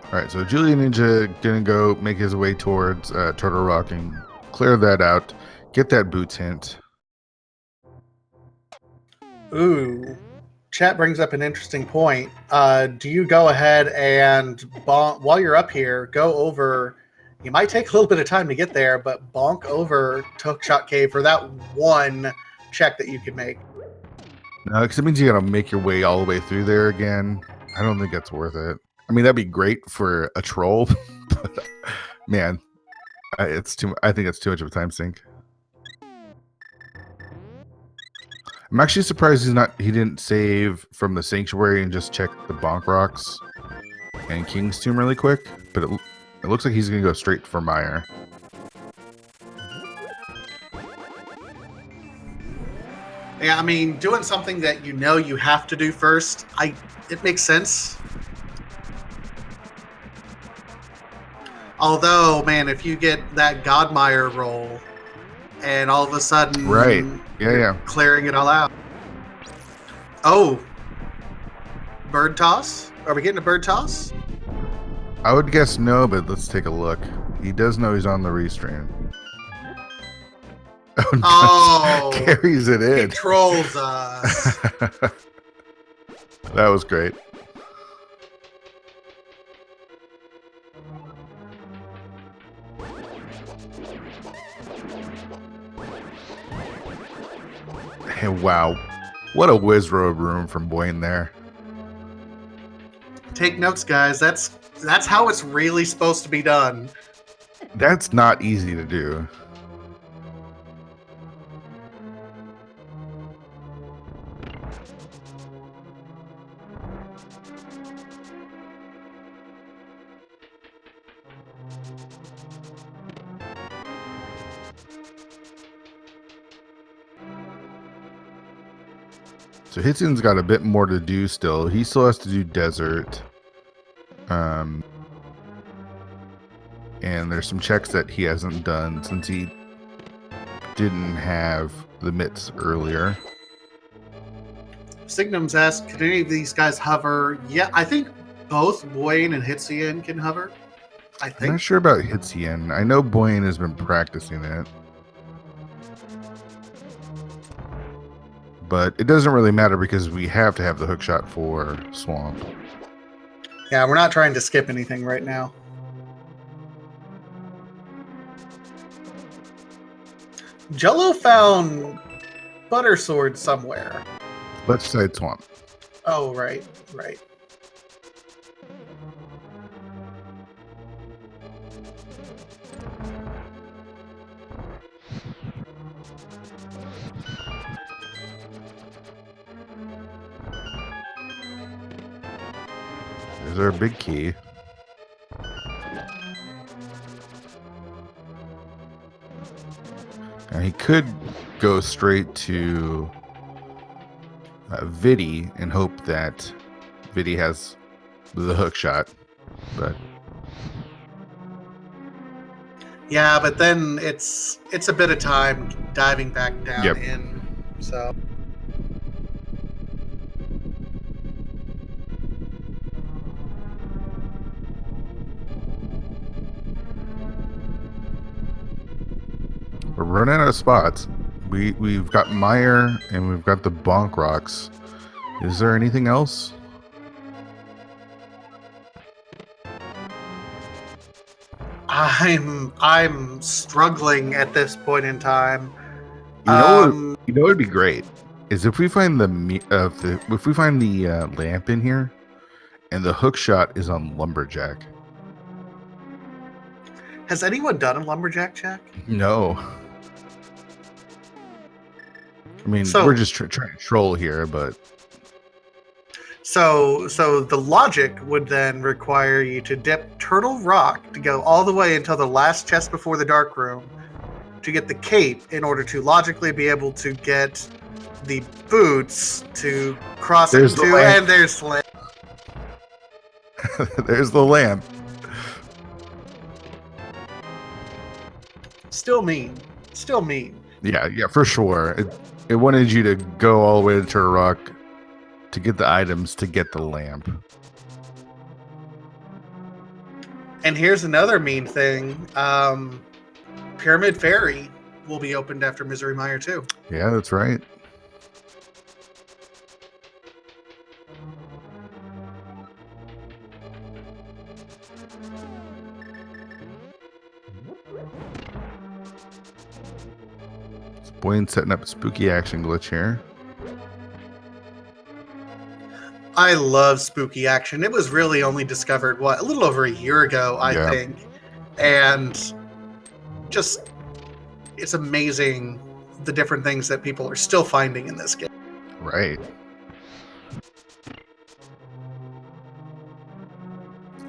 A: All right, so Julia Ninja gonna go make his way towards Turtle Rock and clear that out. Get that boots hint.
B: Ooh. Chat brings up an interesting point. Do you go ahead and, while you're up here, go over... You might take a little bit of time to get there, but bonk over Hookshot Cave for that one check that you could make.
A: No, because it means you gotta make your way all the way through there again. I don't think that's worth it. I mean, that'd be great for a troll, but man, it's too. I think it's too much of a time sink. I'm actually surprised he didn't save from the Sanctuary and just check the Bonk Rocks and King's Tomb really quick. But it looks like he's gonna go straight for Mire.
B: Yeah, I mean, doing something that you know you have to do first, it makes sense. Although, man, if you get that Godmire roll and all of a sudden
A: Right. Yeah,
B: you're
A: yeah.
B: clearing it all out. Oh, bird toss? Are we getting a bird toss?
A: I would guess no, but let's take a look. He does know he's on the restream.
B: Oh,
A: carries it
B: he
A: in.
B: trolls us.
A: That was great. Hey, wow. What a whiz road room from Boyne there.
B: Take notes, guys. That's how it's really supposed to be done.
A: That's not easy to do. So Hitzen's got a bit more to do still. He still has to do desert. And there's some checks that he hasn't done since he didn't have the mitts earlier.
B: Signum's asked, can any of these guys hover? Yeah, I think both Boyne and Hitzian can hover. I
A: I'm
B: think.
A: not sure about Hitzien. I know Boyne has been practicing it. But it doesn't really matter because we have to have the hook shot for Swamp.
B: Yeah, we're not trying to skip anything right now. Jello found Butter Sword somewhere.
A: Left side Swamp.
B: Oh, right.
A: There's our big key. Now he could go straight to Vidi and hope that Vidi has the hook shot, but
B: Yeah, but then it's a bit of time diving back down in. So
A: we're running out of spots. We've got Meyer and we've got the Bonk Rocks. Is there anything else?
B: I'm struggling at this point in time.
A: You know what would be great is if we find the lamp in here, and the hook shot is on Lumberjack.
B: Has anyone done a lumberjack check?
A: No. I mean, we're just trying to troll here, but
B: so the logic would then require you to dip Turtle Rock to go all the way until the last chest before the dark room to get the cape in order to logically be able to get the boots to cross into, and there's the lamp.
A: There's the lamp.
B: Still mean.
A: Yeah, for sure. It wanted you to go all the way to Turtle Rock to get the items to get the lamp.
B: And here's another mean thing. Pyramid Ferry will be opened after Misery Mire too.
A: Yeah, that's right. So Boyne's setting up a spooky action glitch here.
B: I love spooky action. It was really only discovered, a little over a year ago, I think. And just, it's amazing the different things that people are still finding in this game.
A: Right.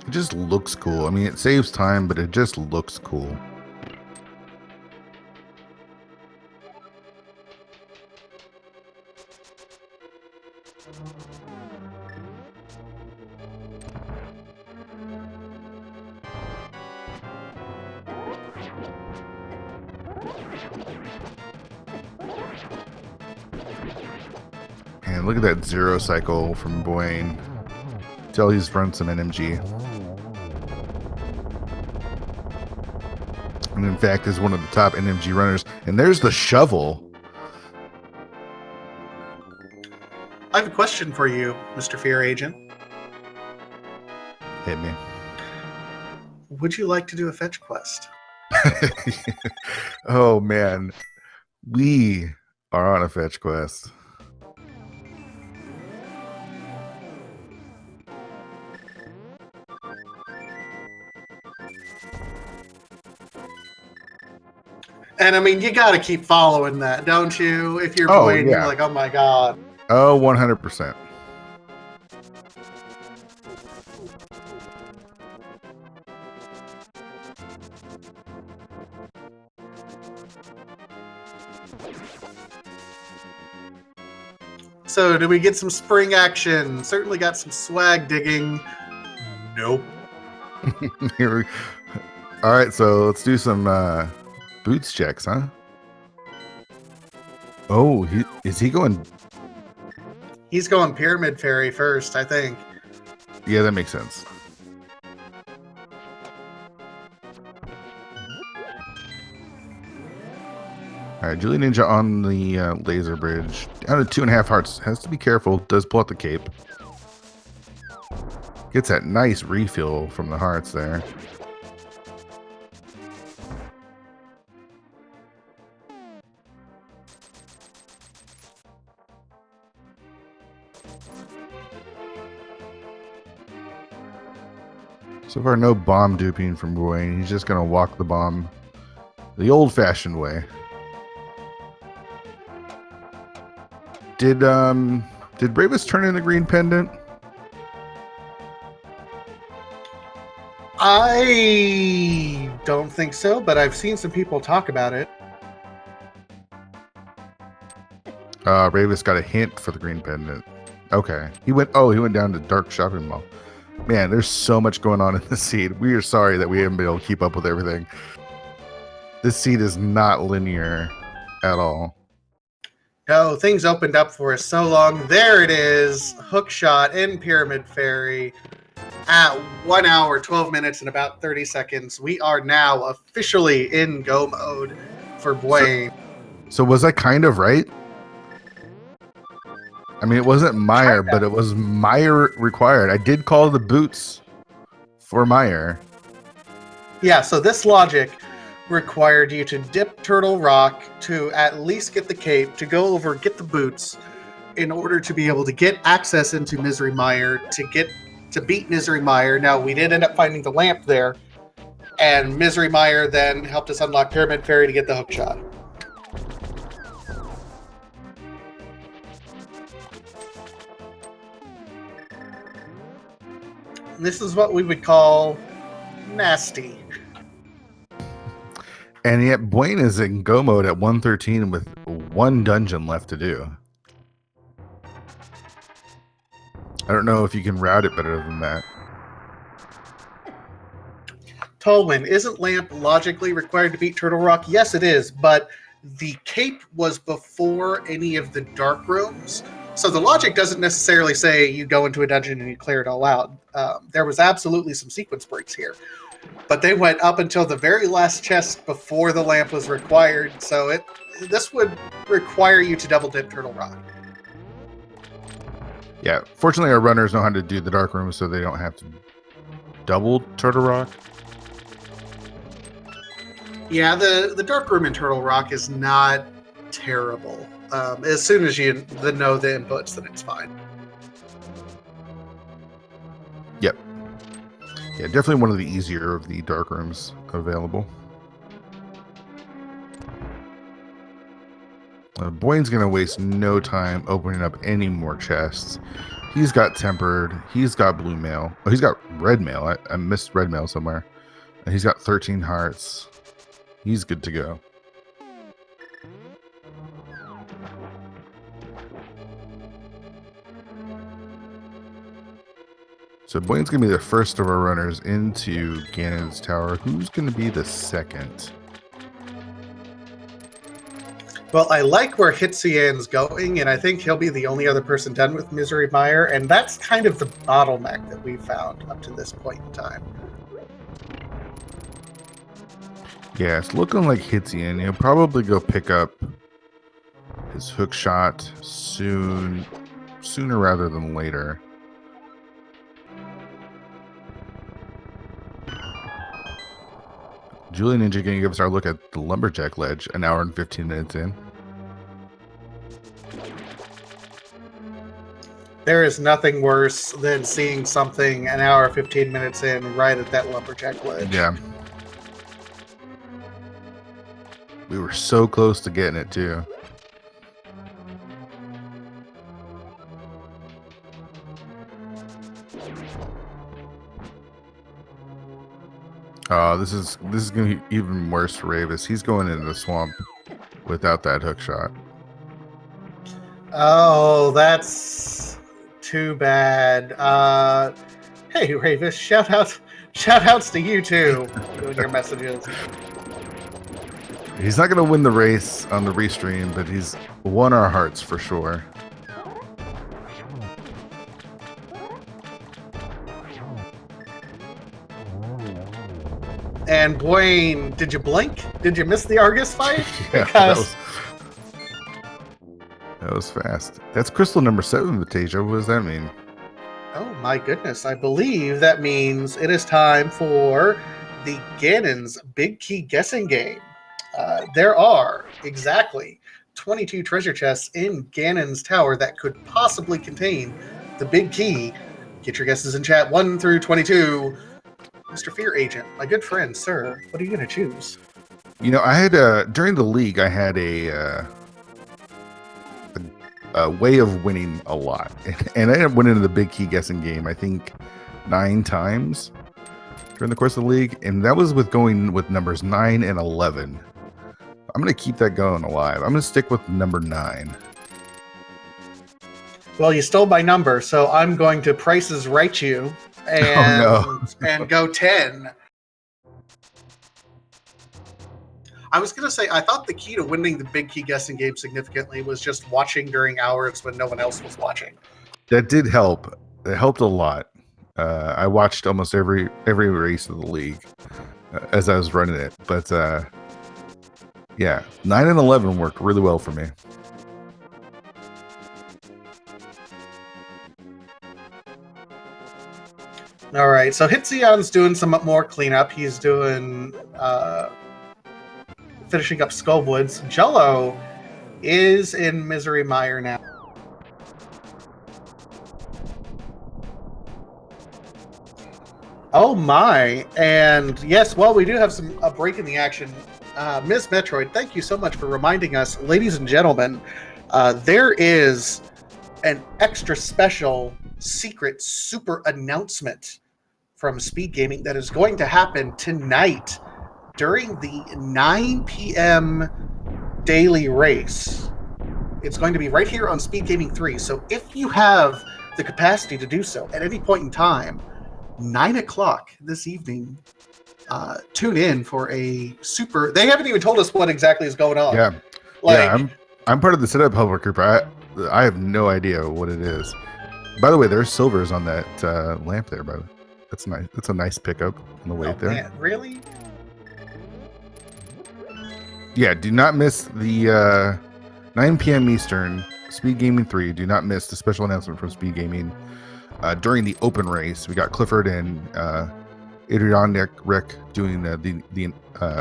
A: It just looks cool. I mean, it saves time, but it just looks cool. And look at that 0 cycle from Boyne. Tell he's run some NMG. And in fact is one of the top NMG runners. And there's the shovel.
B: I have a question for you, Mr. Fear Agent.
A: Hit me.
B: Would you like to do a fetch quest?
A: Oh man, we are on a fetch quest.
B: And I mean, you got to keep following that, don't you? If you're Boyne, you're like, oh my god.
A: Oh, 100%.
B: So, do we get some spring action? Certainly got some swag digging. Nope.
A: All right, so let's do some boots checks, huh? Oh, is he going?
B: He's going Pyramid Fairy first, I think.
A: Yeah, that makes sense. All right, Julie Ninja on the laser bridge. Down to 2.5 hearts. Has to be careful. Does pull out the cape. Gets that nice refill from the hearts there. So far, no bomb duping from Boyne. He's just going to walk the bomb the old-fashioned way. Did Bravus turn in the green pendant?
B: I don't think so, but I've seen some people talk about it.
A: Bravus got a hint for the green pendant. Okay. He went down to Dark Shopping Mall. Man, there's so much going on in this seed. We are sorry that we haven't been able to keep up with everything. This seed is not linear at all.
B: No, things opened up for us so long. There it is. Hookshot in Pyramid Fairy at 1 hour, 12 minutes, and about 30 seconds. We are now officially in go mode for Boyne.
A: So was I kind of right? I mean, it wasn't Meyer, but it was Meyer required. I did call the boots for Meyer.
B: Yeah, so this logic required you to dip Turtle Rock to at least get the cape, to go over, get the boots, in order to be able to get access into Misery Mire, to beat Misery Mire. Now, we did end up finding the lamp there, and Misery Mire then helped us unlock Pyramid Fairy to get the hookshot. This is what we would call nasty.
A: And yet Boyne is in go mode at 113 with one dungeon left to do. I don't know if you can route it better than that.
B: Tolwyn, isn't Lamp logically required to beat Turtle Rock? Yes, it is, but the cape was before any of the dark rooms. So the logic doesn't necessarily say you go into a dungeon and you clear it all out. There was absolutely some sequence breaks here. But they went up until the very last chest before the lamp was required. So this would require you to double dip Turtle Rock.
A: Yeah, fortunately our runners know how to do the dark room, so they don't have to double Turtle Rock.
B: Yeah, the dark room in Turtle Rock is not terrible. As soon as you know the inputs, then it's fine.
A: Yep. Yeah, definitely one of the easier of the dark rooms available. Boyne's going to waste no time opening up any more chests. He's got tempered. He's got blue mail. Oh, he's got red mail. I missed red mail somewhere. And he's got 13 hearts. He's good to go. So Boyne's going to be the first of our runners into Ganon's Tower. Who's going to be the second?
B: Well, I like where Hitzian's going, and I think he'll be the only other person done with Misery Mire, and that's kind of the bottleneck that we've found up to this point in time.
A: Yeah, it's looking like Hitzian. He'll probably go pick up his hook shot sooner rather than later. Julie Ninja going to give us our look at the Lumberjack Ledge an hour and 15 minutes in.
B: There is nothing worse than seeing something an hour 15 minutes in right at that Lumberjack Ledge.
A: Yeah. We were so close to getting it too. This is going to be even worse for Ravis. He's going into the swamp without that hook shot.
B: Oh, that's too bad. Hey, Ravis, shout outs to you too doing your messages.
A: He's not going to win the race on the restream, but he's won our hearts for sure.
B: And Dwayne, did you blink? Did you miss the Argus fight?
A: Yeah,
B: Because
A: that was fast. That's crystal number 7, Vitasia. What does that mean?
B: oh my goodness, I believe that means it is time for the Ganon's Big Key guessing game. There are exactly 22 treasure chests in Ganon's tower that could possibly contain the Big Key. Get your guesses in chat 1 through 22. Mr. Fear Agent, my good friend, sir, what are you going to choose?
A: You know, I had during the league, I had a way of winning a lot, and I ended up winning the Big Key guessing game. I think 9 times during the course of the league, and that was with going with numbers 9 and 11. I'm going to keep that going alive. I'm going to stick with number 9.
B: Well, you stole my number, so I'm going to Prices Right you and and go 10. I was going to say, I thought the key to winning the Big Key guessing game significantly was just watching during hours when no one else was watching.
A: That did help. It helped a lot. I watched almost every race of the league as I was running it, but yeah, 9 and 11 worked really well for me.
B: All right, so Hitzian's doing some more cleanup. He's doing finishing up Skullwoods. Jello is in Misery Mire now. Oh my! And yes, well, we do have a break in the action. Ms. Metroid, thank you so much for reminding us, ladies and gentlemen. There is an extra special secret super announcement from Speed Gaming that is going to happen tonight during the 9 p.m. daily race. It's going to be right here on Speed Gaming 3. So if you have the capacity to do so at any point in time, 9 o'clock this evening, tune in for a super. They haven't even told us what exactly is going on.
A: Yeah,
B: like,
A: I'm part of the setup public group. I have no idea what it is. By the way, there's silvers on that lamp there. By the way, that's nice. That's a nice pickup on the way there.
B: Man, really?
A: Yeah, do not miss the 9 p.m. Eastern Speed Gaming 3. Do not miss the special announcement from Speed Gaming during the open race. We got Clifford and Adrian Rick doing the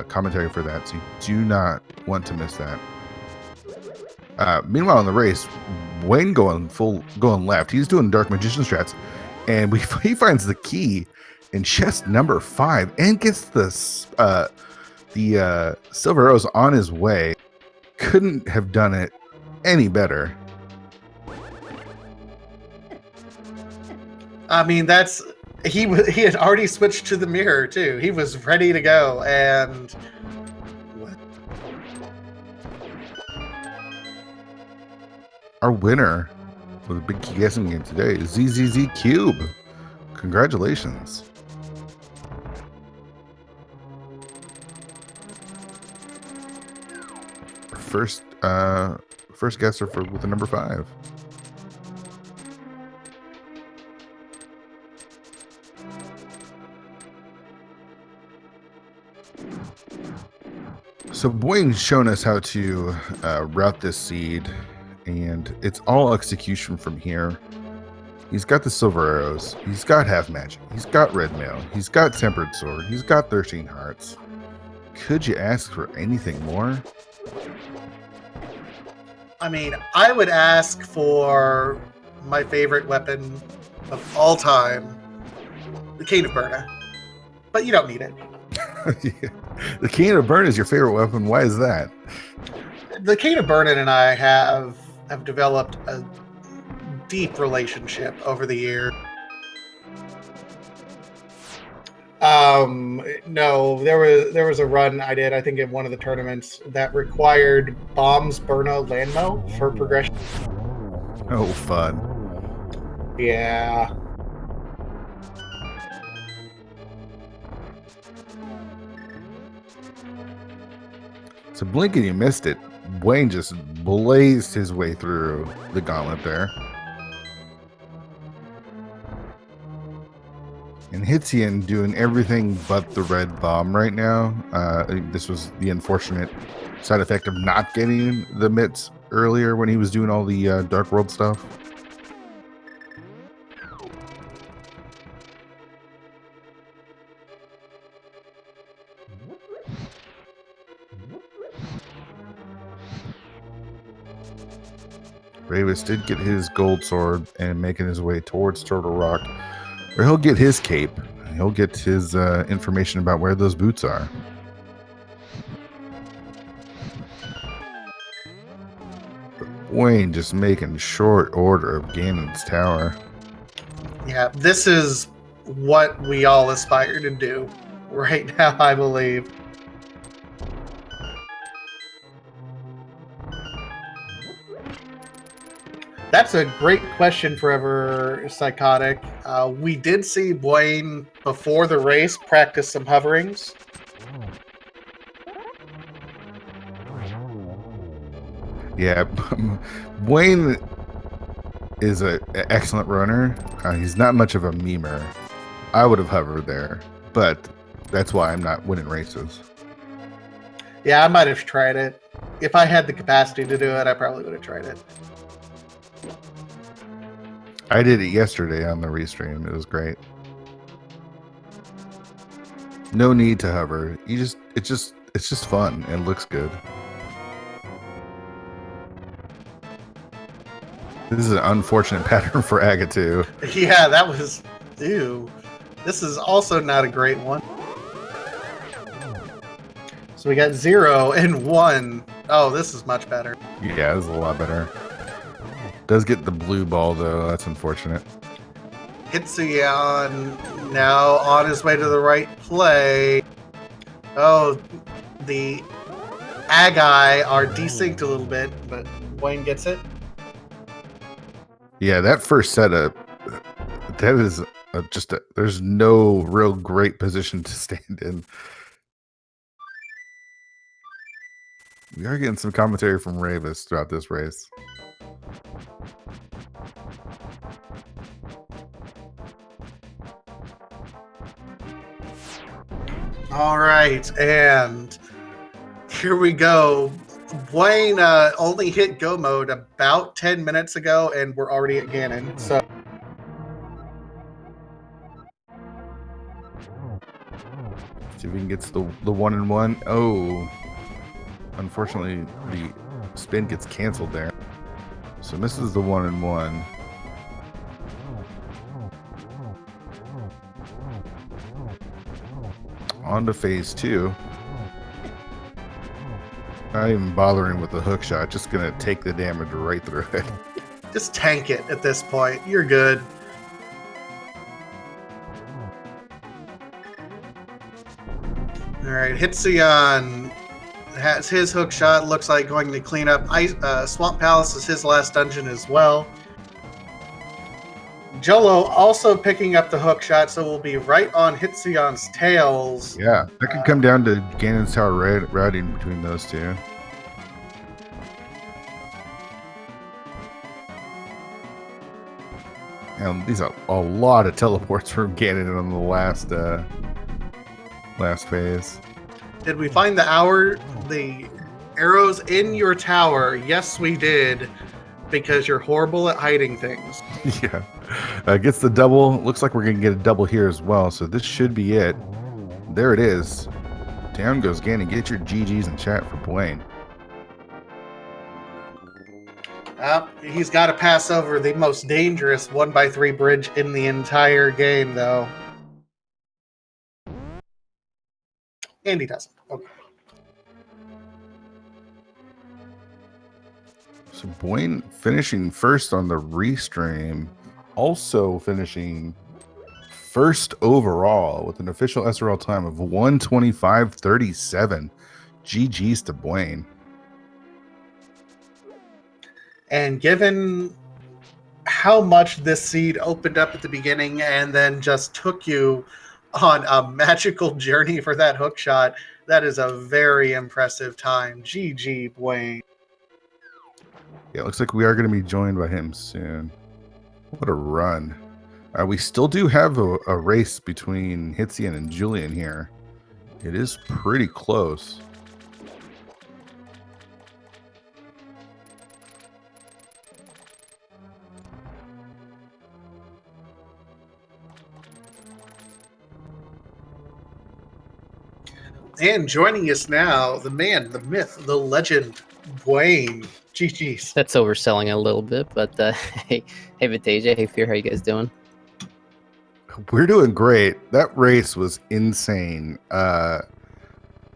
A: commentary for that. So you do not want to miss that. Meanwhile, in the race, Wayne going left. He's doing Dark Magician strats, and he finds the key in chest number 5 and gets the silver arrows on his way. Couldn't have done it any better.
B: I mean, he had already switched to the mirror too. He was ready to go, and
A: our winner for the Big Key guessing game today is ZZZ Cube. Congratulations. first guesser with the number 5. So Boyne's shown us how to route this seed, and it's all execution from here. He's got the silver arrows. He's got half magic. He's got red mail. He's got tempered sword. He's got 13 hearts. Could you ask for anything more?
B: I mean, I would ask for my favorite weapon of all time, the Cane of Burna. But you don't need it.
A: Yeah. The Cane of Burn is your favorite weapon. Why is that?
B: The Cane of Burn and I have developed a deep relationship over the years. No, there was a run I did, I think in one of the tournaments, that required Bombs Burna Landmo for progression.
A: Oh, fun.
B: Yeah.
A: So blink and you missed it. Wayne just blazed his way through the gauntlet there. And Hitzian doing everything but the red bomb right now. This was the unfortunate side effect of not getting the mitts earlier when he was doing all the Dark World stuff. Ravis did get his gold sword and making his way towards Turtle Rock, where he'll get his cape. He'll get his information about where those boots are. But Wayne just making short order of Ganon's tower.
B: Yeah, this is what we all aspire to do right now, I believe. That's a great question, Forever Psychotic. We did see Blaine before the race practice some hoverings.
A: Yeah, Wayne is an excellent runner. He's not much of a memer. I would have hovered there, but that's why I'm not winning races.
B: Yeah, I might have tried it. If I had the capacity to do it, I probably would have tried it.
A: I did it yesterday on the restream. It was great. No need to hover. It's just fun and looks good. This is an unfortunate pattern for Agatu.
B: Yeah, that was... Ew. This is also not a great one. So we got 0 and 1. Oh, this is much better.
A: Yeah, this is a lot better. Does get the blue ball, though. That's unfortunate.
B: Hitsuyan now on his way to the right play. Oh, the Agai are desynced a little bit, but Wayne gets it.
A: Yeah, that first setup, that is there's no real great position to stand in. We are getting some commentary from Ravis throughout this race.
B: All right, and here we go. Wayne only hit go mode about 10 minutes ago, and we're already at Ganon. So
A: see if he gets the 1-1. Oh, unfortunately, the spin gets canceled there. So misses the 1-1. On to phase 2. Not even bothering with the hook shot, just gonna take the damage right through it.
B: just tank it at this point. You're good. All right, Hitsuyan has his hook shot. Looks like going to clean up Swamp Palace is his last dungeon as well. Jolo also picking up the hook shot, so we'll be right on Hitsuyan's tails.
A: Yeah, that could come down to Ganon's Tower routing between those two. And these are a lot of teleports from Ganon on the last phase.
B: Did we find the arrows in your tower? Yes, we did, because you're horrible at hiding things.
A: Yeah. Gets the double. Looks like we're going to get a double here as well. So this should be it. There it is. Down goes Ganon. Get your GGs in chat for Blaine.
B: He's got to pass over the most dangerous 1x3 bridge in the entire game, though. And he doesn't. Okay.
A: So Blaine finishing first on the restream, also finishing first overall with an official SRL time of 1:25:37. GG's to Blaine.
B: And given how much this seed opened up at the beginning and then just took you on a magical journey for that hook shot, that is a very impressive time. GG, Blaine.
A: Yeah, it looks like we are going to be joined by him soon. What a run. We still do have a race between Hitzian and Julian here. It is pretty close.
B: And joining us now, the man, the myth, the legend, Blaine. GG's.
C: That's overselling a little bit, but hey, Vitasia, hey Fear, how you guys doing?
A: We're doing great. That race was insane.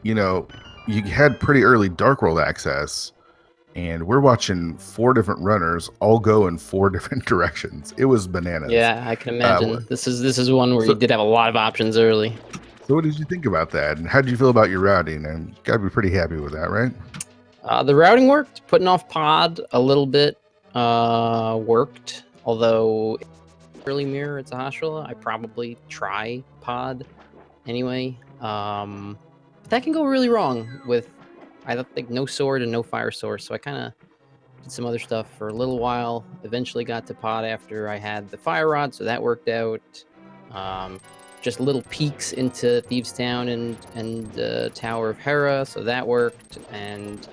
A: You know, you had pretty early Dark World access, and we're watching 4 different runners all go in 4 different directions. It was bananas.
C: Yeah, I can imagine. This is one where you did have a lot of options early.
A: So what did you think about that? And how did you feel about your routing? And you gotta be pretty happy with that, right?
C: The routing worked. Putting off pod a little bit worked. Although early mirror it's a Hashira, I probably try pod anyway. But that can go really wrong with I don't think no sword and no fire source. So I kind of did some other stuff for a little while. Eventually got to pod after I had the fire rod, so that worked out. Just little peeks into Thieves Town and Tower of Hera, so that worked. And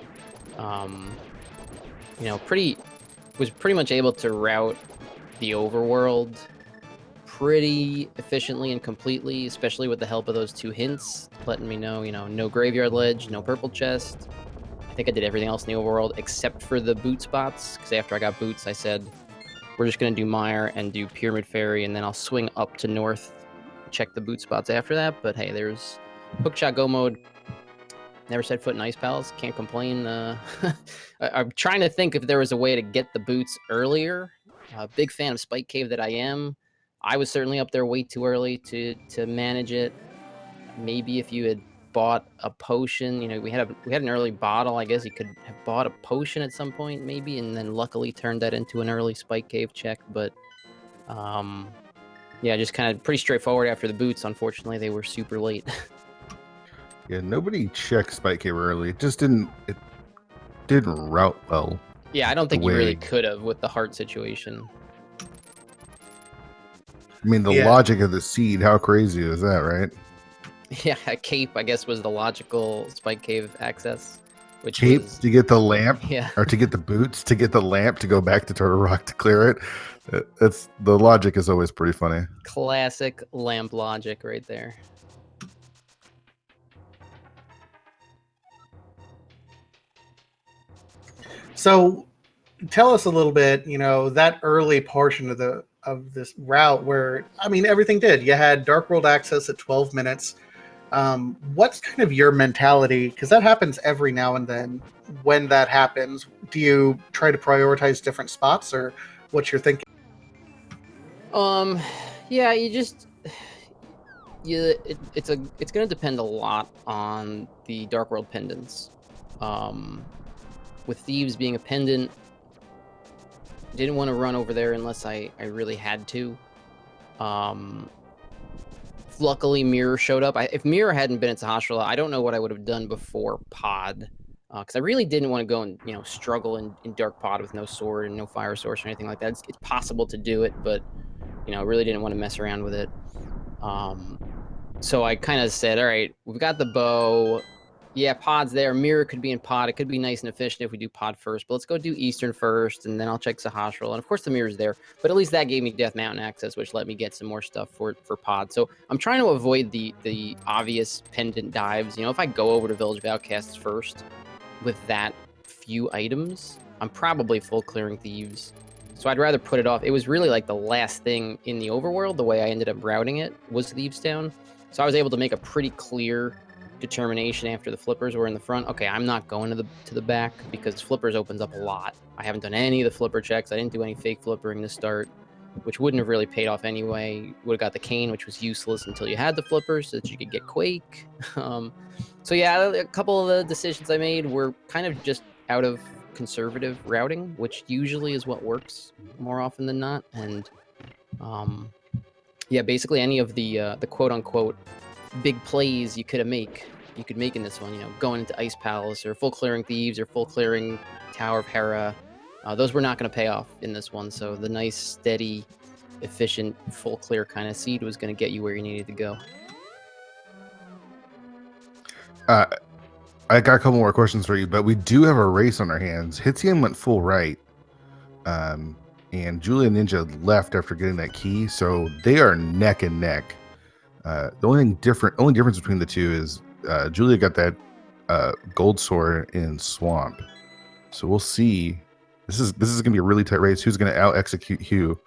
C: you know, was pretty much able to route the overworld pretty efficiently and completely, especially with the help of those 2 hints, letting me know, you know, no graveyard ledge, no purple chest. I think I did everything else in the overworld except for the boot spots, because after I got boots, I said, we're just going to do Mire and do Pyramid Fairy, and then I'll swing up to north, check the boot spots after that. But hey, there's hookshot go mode. Never set foot in Ice Palace. Can't complain. I'm trying to think if there was a way to get the boots earlier. Big fan of Spike Cave that I am. I was certainly up there way too early to manage it. Maybe if you had bought a potion, you know, we had an early bottle. I guess you could have bought a potion at some point, maybe, and then luckily turned that into an early Spike Cave check. But yeah, just kind of pretty straightforward after the boots. Unfortunately, they were super late.
A: Yeah, nobody checked Spike Cave early. It didn't route well.
C: Yeah, I don't think you really could have with the heart situation.
A: I mean, the logic of the seed, how crazy is that, right?
C: Yeah, a cape, I guess, was the logical Spike Cave access. Which
A: cape
C: was,
A: to get the lamp,
C: yeah,
A: or to get the boots, to get the lamp, to go back to Turtle Rock to clear it. That's the logic is always pretty funny.
C: Classic lamp logic right there.
B: So tell us a little bit, you know, that early portion of this route where, I mean, everything did. You had Dark World access at 12 minutes. What's kind of your mentality? Because that happens every now and then. When that happens, do you try to prioritize different spots, or what's your thinking?
C: Yeah, it's going to depend a lot on the Dark World pendants. With Thieves being a pendant, didn't want to run over there unless I really had to. Luckily, Mirror showed up. If Mirror hadn't been at Sahasrala, I don't know what I would have done before Pod. Because I really didn't want to go and, you know, struggle in Dark Pod with no sword and no fire source or anything like that. It's possible to do it, but really didn't want to mess around with it. So I kind of said, all right, we've got the bow. Yeah, pod's there. Mirror could be in pod. It could be nice and efficient if we do pod first, but let's go do Eastern first, and then I'll check Sahasra'ul. And of course, the mirror's there, but at least that gave me Death Mountain access, which let me get some more stuff for pod. So I'm trying to avoid the obvious pendant dives. If I go over to Village of Outcasts first with that few items, I'm probably full clearing Thieves. So I'd rather put it off. It was really like the last thing in the overworld. The way I ended up routing it was Thieves Town. So I was able to make a pretty clear determination after the flippers were in the front. Okay, I'm not going to the back because flippers opens up a lot. I haven't done any of the flipper checks. I didn't do any fake flippering to start, which wouldn't have really paid off anyway. Would have got the cane, which was useless until you had the flippers so that you could get Quake. So yeah, a couple of the decisions I made were kind of just out of conservative routing, which usually is what works more often than not. And yeah, basically any of the quote unquote big plays you could make in this one, going into Ice Palace or full clearing Thieves or full clearing Tower of Hera, those were not going to pay off in this one. So the nice, steady, efficient, full clear kind of seed was going to get you where you needed to go.
A: I got a couple more questions for you, but we do have a race on our hands. Hitzian went full right, and Julia Ninja left after getting that key, so they are neck and neck. The only difference between the two is Julia got that gold sword in Swamp, so we'll see. This is gonna be a really tight race. Who's gonna out execute Hugh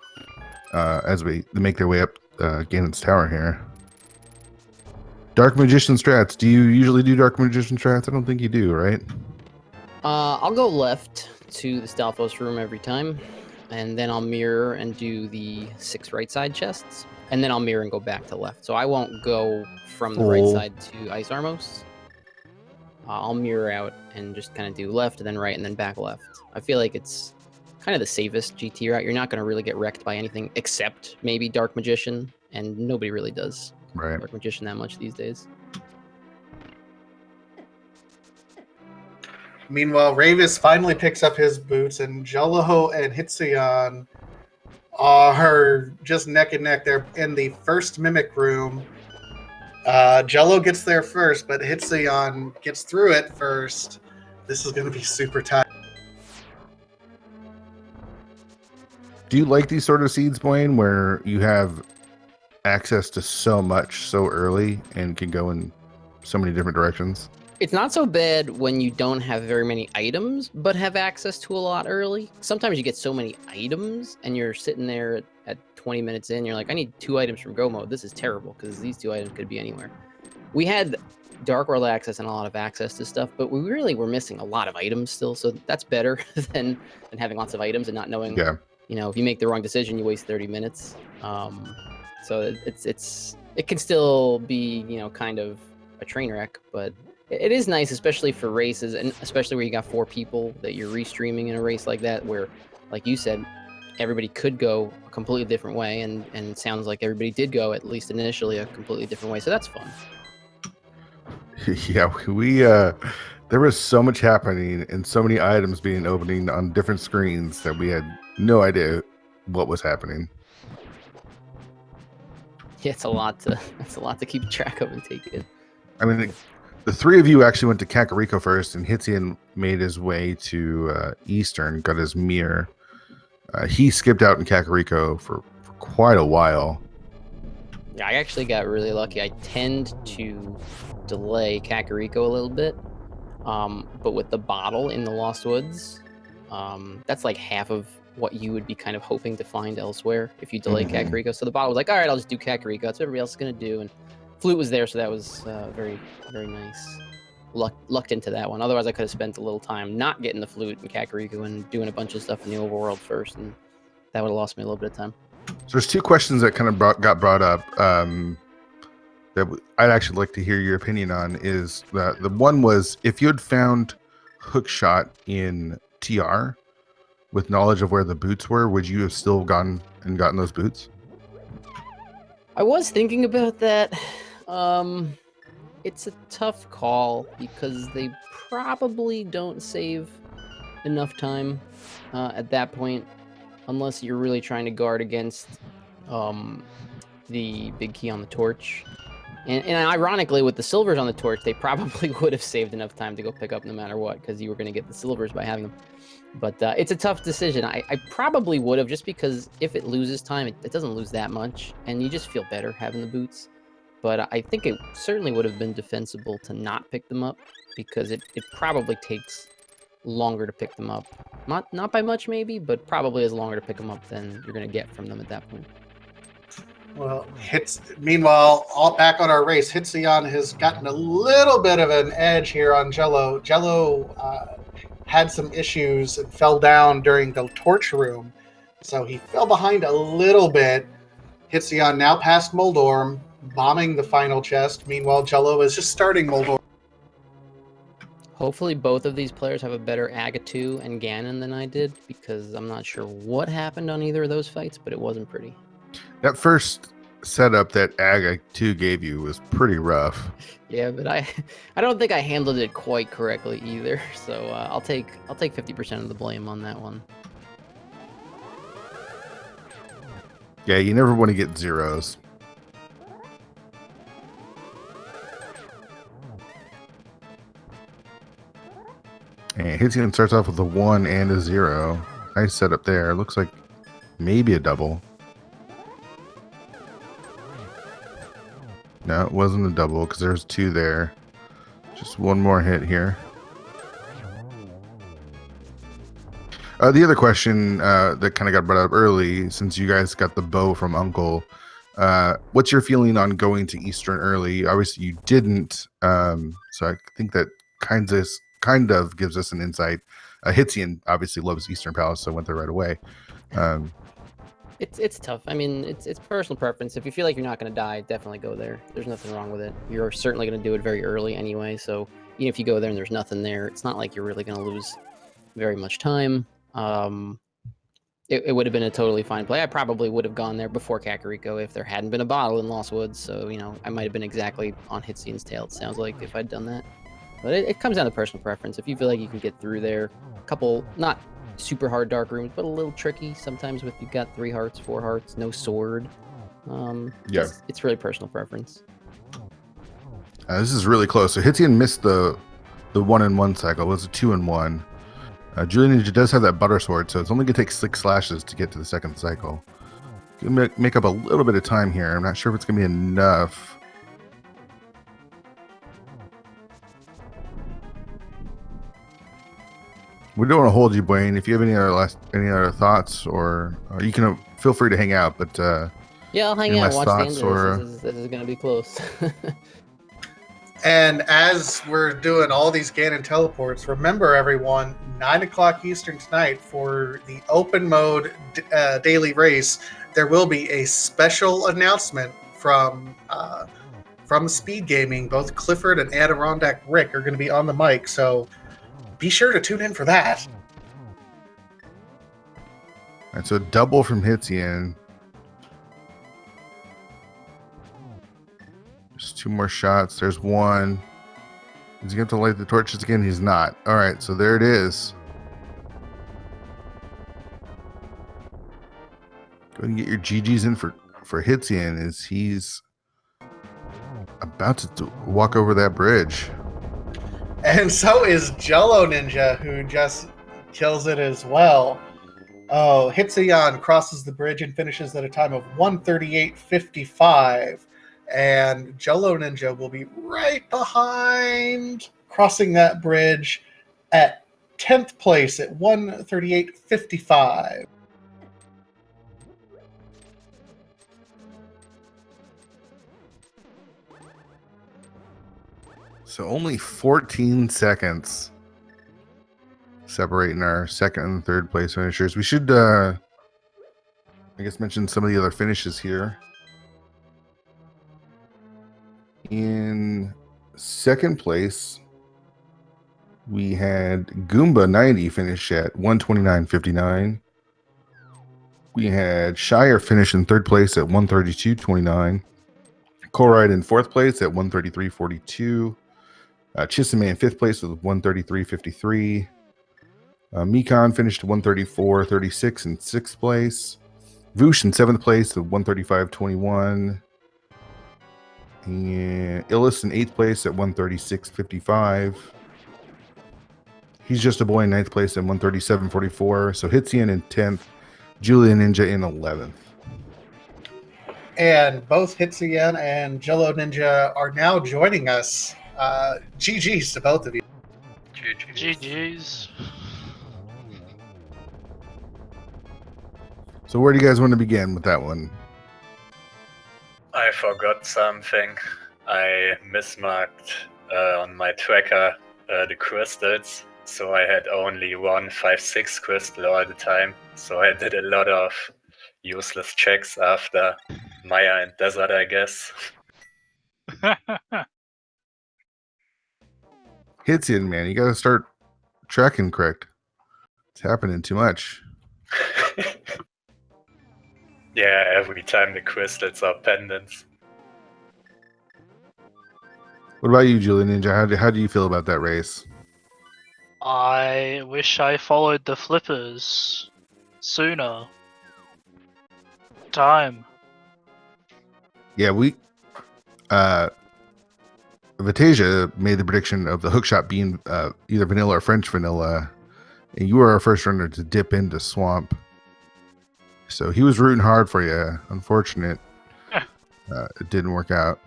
A: as they make their way up Ganon's Tower here? Dark Magician strats. Do you usually do Dark Magician strats? I don't think you do, right?
C: I'll go left to the Stalfos room every time, and then I'll mirror and do the 6 right side chests, and then I'll mirror and go back to left. So I won't go from the right side to Ice Armos. I'll mirror out and just kind of do left and then right and then back left. I feel like it's kind of the safest GT route. You're not going to really get wrecked by anything except maybe Dark Magician, and nobody really does Dark Magician that much these days.
B: Meanwhile, Ravis finally picks up his boots, and Jello and Hitzion are just neck and neck. They're in the first Mimic room. Jello gets there first, but Hitzion gets through it first. This is going to be super tight.
A: Do you like these sort of seeds, Blaine, where you have access to so much so early and can go in so many different directions?
C: It's not so bad when you don't have very many items, but have access to a lot early. Sometimes you get so many items and you're sitting there at 20 minutes in, you're like, I need 2 items from Go Mode. This is terrible because these 2 items could be anywhere. We had Dark World access and a lot of access to stuff, but we really were missing a lot of items still. So that's better than having lots of items and not knowing, if you make the wrong decision, you waste 30 minutes. So it can still be, kind of a train wreck, but it is nice, especially for races, and especially where you got 4 people that you're restreaming in a race like that, where, like you said, everybody could go a completely different way, and it sounds like everybody did go, at least initially, a completely different way. So that's fun.
A: Yeah, there was so much happening and so many items being opening on different screens that we had no idea what was happening.
C: Yeah, it's a lot to keep track of and take in.
A: I mean, the 3 of you actually went to Kakariko first, and Hitzian made his way to Eastern, got his mirror. He skipped out in Kakariko for quite a while.
C: Yeah, I actually got really lucky. I tend to delay Kakariko a little bit, but with the bottle in the Lost Woods, that's like half of what you would be kind of hoping to find elsewhere if you delay Kakariko. So the bottle was like, all right, I'll just do Kakariko. That's what everybody else is going to do. And Flute was there, so that was very, very nice. Lucked into that one. Otherwise, I could have spent a little time not getting the Flute and Kakariko and doing a bunch of stuff in the overworld first, and that would have lost me a little bit of time.
A: So there's 2 questions that kind of got brought up that I'd actually like to hear your opinion on. Is the one was, if you had found Hookshot in TR with knowledge of where the boots were, would you have still gone and gotten those boots?
C: I was thinking about that. It's a tough call because they probably don't save enough time at that point, unless you're really trying to guard against the big key on the torch. And ironically, with the silvers on the torch, they probably would have saved enough time to go pick up no matter what, because you were going to get the silvers by having them. But it's a tough decision. I probably would have, just because if it loses time, it doesn't lose that much, and you just feel better having the boots. But I think it certainly would have been defensible to not pick them up, because it probably takes longer to pick them up. Not by much maybe, but probably is longer to pick them up than you're going to get from them at that point.
B: Well, meanwhile, all back on our race, Hitzion has gotten a little bit of an edge here on Jello. Jello had some issues and fell down during the torch room, so he fell behind a little bit. Hitzion now past Moldorm, bombing the final chest. Meanwhile, Jello is just starting Moldorm.
C: Hopefully both of these players have a better Agatu and Ganon than I did, because I'm not sure what happened on either of those fights, but it wasn't pretty.
A: That first setup that Aga 2 gave you was pretty rough.
C: Yeah, but I don't think I handled it quite correctly either. So I'll take 50% of the blame on that one.
A: Yeah, you never want to get zeros. And Hitzion starts off with a 1 and a 0. Nice setup there. Looks like maybe a double. No, it wasn't a double because there's 2 there. Just one more hit here. The other question that kind of got brought up early, since you guys got the bow from Uncle, what's your feeling on going to Eastern early? Obviously, you didn't, so I think that kind of gives us an insight. Hitzion obviously loves Eastern Palace, so went there right away.
C: It's tough. I mean, it's personal preference. If you feel like you're not going to die, definitely go there. There's nothing wrong with it. You're certainly going to do it very early anyway, so even if you go there and there's nothing there, it's not like you're really going to lose very much time. It would have been a totally fine play. I probably would have gone there before Kakariko if there hadn't been a bottle in Lost Woods, so, I might have been exactly on Hitzion's tail, it sounds like, if I'd done that. But it comes down to personal preference. If you feel like you can get through there, a couple, not super hard dark rooms, but a little tricky sometimes with you've got 3 hearts, 4 hearts, no sword.
A: Yeah,
C: it's really personal preference.
A: This is really close. So Hitzion missed the 1-in-1 cycle. It was a 2-in-1. Julian Ninja does have that butter sword, so it's only gonna take 6 slashes to get to the second cycle. Gonna make up a little bit of time here. I'm not sure if it's gonna be enough. We don't want to hold you, Blaine. If you have any other thoughts, or you can feel free to hang out. But
C: yeah, I'll hang out and watch the end of this. This is going to be close.
B: And as we're doing all these Ganon teleports, remember everyone, 9 o'clock Eastern tonight for the open mode daily race. There will be a special announcement from Speed Gaming. Both Clifford and Adirondack Rick are going to be on the mic, so be sure to tune in for that.
A: All right, so double from Hitzion. Just 2 more shots. There's 1. Is he going to light the torches again? He's not. All right, so there it is. Go ahead and get your GGs in for Hitzion as he's about to walk over that bridge.
B: And so is Jello Ninja, who just kills it as well. Oh, Hitzion crosses the bridge and finishes at a time of 1:38.55. And Jello Ninja will be right behind, crossing that bridge at 10th place at 1:38.55.
A: So only 14 seconds separating our second and third place finishers. We should, I guess, mention some of the other finishes here. In second place, we had Goomba 90 finish at 1:29.59. We had Shire finish in third place at 1:32.29. Colride in fourth place at 1:33.42. Chisame in fifth place with 1:33.53. Mekon finished 1:34.36 in sixth place. Voosh in 7th place at 135.21. And Illis in 8th place at 136.55. He's just a boy in 9th place at 137.44. So Hitzian in 10th. Julian Ninja in 11th.
B: And both Hitsuyen and Jello Ninja are now joining us. GG's to both of you.
D: GG's.
A: So where do you guys want to begin with that one?
E: I forgot something. I mismarked on my tracker the crystals, so I had only 156 crystal all the time. So I did a lot of useless checks after Maya and Desert, I guess.
A: Hitzian, man, you gotta start tracking correct. It's happening too much.
E: Yeah, every time the crystals are pendants.
A: What about you, Julian Ninja? How do you feel about that race?
D: I wish I followed the flippers sooner. Time.
A: Yeah, we Vatasia made the prediction of the hookshot being either vanilla or French vanilla, and you were our first runner to dip into Swamp. So he was rooting hard for you. Unfortunate, it didn't work out.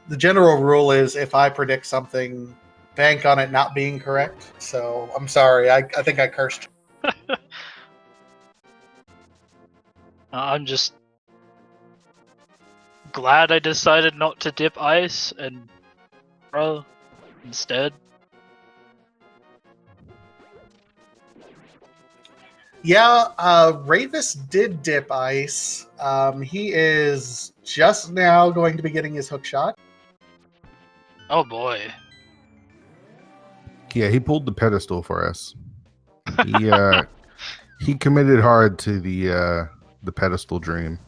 B: The general rule is if I predict something, bank on it not being correct. So I'm sorry. I think I cursed you.
D: I'm just glad I decided not to dip ice and bro instead.
B: Yeah, Ravis did dip ice. He is just now going to be getting his hook shot.
D: Oh boy.
A: Yeah, he pulled the pedestal for us. He committed hard to the pedestal dream.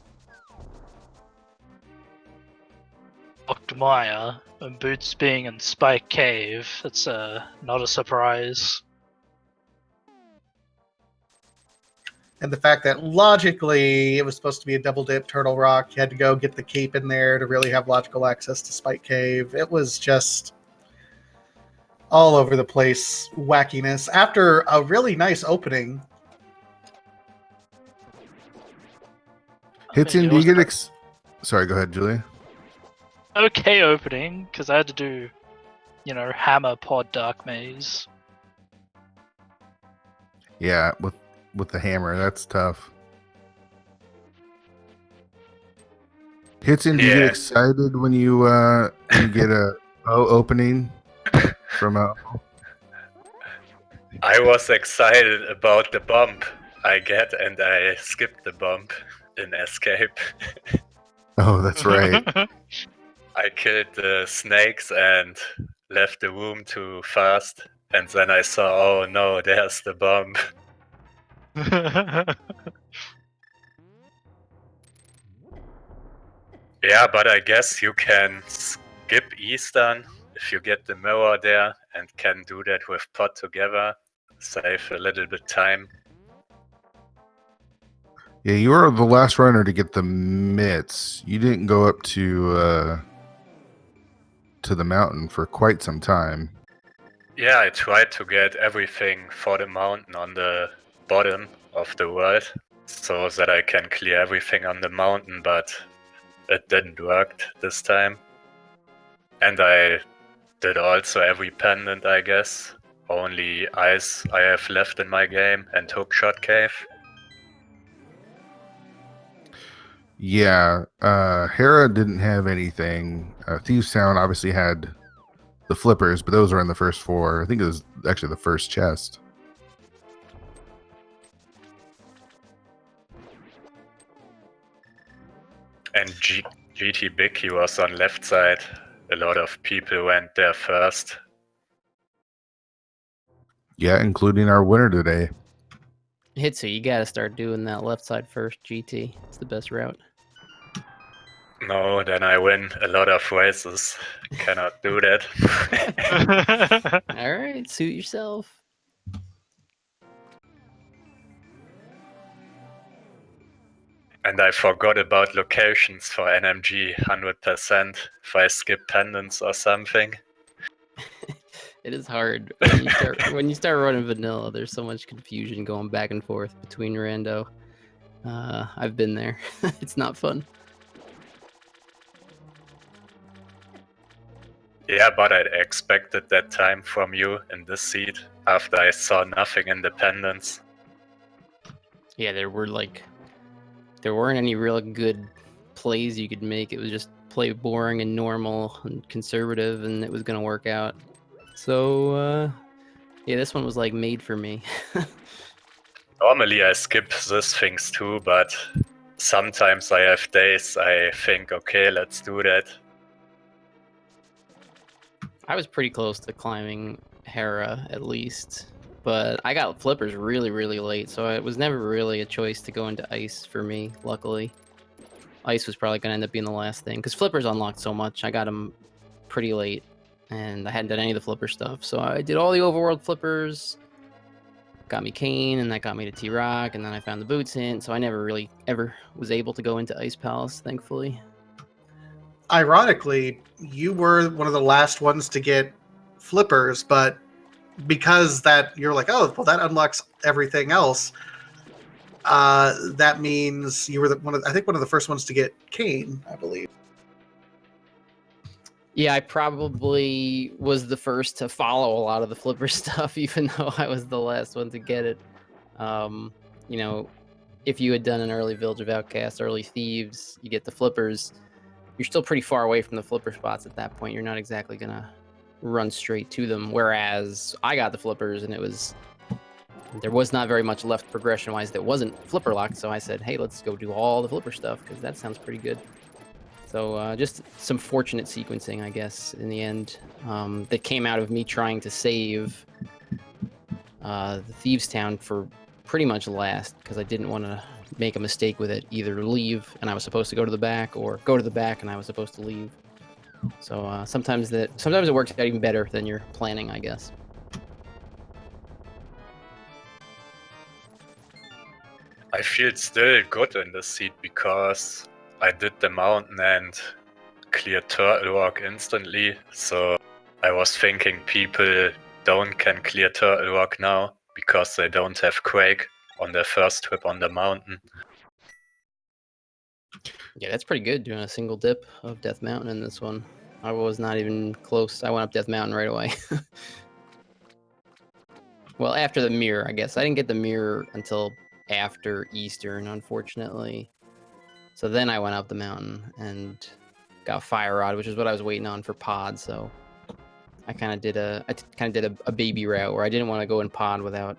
D: Locked Maya and Boots being in Spike Cave. That's not a surprise.
B: And the fact that logically it was supposed to be a double dip Turtle Rock. You had to go get the cape in there to really have logical access to Spike Cave. It was just all over the place wackiness. After a really nice opening.
A: Hitzian, do you get Sorry, go ahead, Julia.
D: Okay opening, because I had to do, hammer pod dark maze.
A: Yeah, with the hammer, that's tough. Hitzian, do you get excited when you get a opening from a?
E: I was excited about the bump I get, and I skipped the bump in Escape.
A: Oh, that's right.
E: I killed the snakes and left the room too fast, and then I saw, oh no, there's the bump. Yeah, but I guess you can skip Eastern if you get the mirror there and can do that with pot together. Save a little bit time.
A: Yeah, you were the last runner to get the mitts. You didn't go up to the mountain for quite some time.
E: Yeah, I tried to get everything for the mountain on the bottom of the world so that I can clear everything on the mountain, but it didn't work this time. And I did also every pendant, I guess. Only ice I have left in my game and hookshot cave.
A: Yeah, Hera didn't have anything. Thieves Sound obviously had the flippers, but those were in the first 4. I think it was actually the first chest.
E: And GT Bicky was on left side. A lot of people went there first.
A: Yeah, including our winner today.
C: Hitsu, you gotta start doing that left side first, GT. It's the best route.
E: No, then I win a lot of races. Cannot do that.
C: Alright, suit yourself.
E: And I forgot about locations for NMG 100% if I skip pendants or something.
C: It is hard when you start running vanilla. There's so much confusion going back and forth between rando. I've been there. It's not fun.
E: Yeah, but I expected that time from you in this seed after I saw nothing independence.
C: Yeah, there weren't any real good plays you could make. It was just play boring and normal and conservative, and it was gonna work out. So yeah, this one was like made for me.
E: Normally I skip these things too, but sometimes I have days I think, okay, let's do that.
C: I was pretty close to climbing Hera at least, but I got flippers really, really late, so it was never really a choice to go into ice for me, luckily. Ice was probably going to end up being the last thing, because flippers unlocked so much. I got them pretty late, and I hadn't done any of the flipper stuff, so I did all the overworld flippers, got me Kane, and that got me to T-Rock, and then I found the boots hint, so I never really ever was able to go into Ice Palace, thankfully.
B: Ironically, you were one of the last ones to get flippers, but because that you're like, oh, well, that unlocks everything else. That means you were one of the first ones to get Kane, I believe.
C: Yeah, I probably was the first to follow a lot of the flipper stuff, even though I was the last one to get it. You know, if you had done an early Village of Outcasts, early Thieves, you get the flippers. You're still pretty far away from the flipper spots at that point. You're not exactly gonna run straight to them. Whereas I got the flippers, and there was not very much left progression-wise that wasn't flipper locked. So I said, hey, let's go do all the flipper stuff because that sounds pretty good. So just some fortunate sequencing, I guess, in the end, that came out of me trying to save the Thieves Town for pretty much last because I didn't want to make a mistake with it, either leave and I was supposed to go to the back, or go to the back and I was supposed to leave. So sometimes it works out even better than you're planning, I guess.
E: I feel still good in this seed because I did the mountain and cleared Turtle Rock instantly, so I was thinking people can clear Turtle Rock now because they don't have Quake on their first trip on the mountain.
C: Yeah, that's pretty good, doing a single dip of Death Mountain in this one. I was not even close. I went up Death Mountain right away. Well, after the mirror, I guess. I didn't get the mirror until after Eastern, unfortunately. So then I went up the mountain and got Fire Rod, which is what I was waiting on for pod. So I kind of did a baby route where I didn't want to go in pod without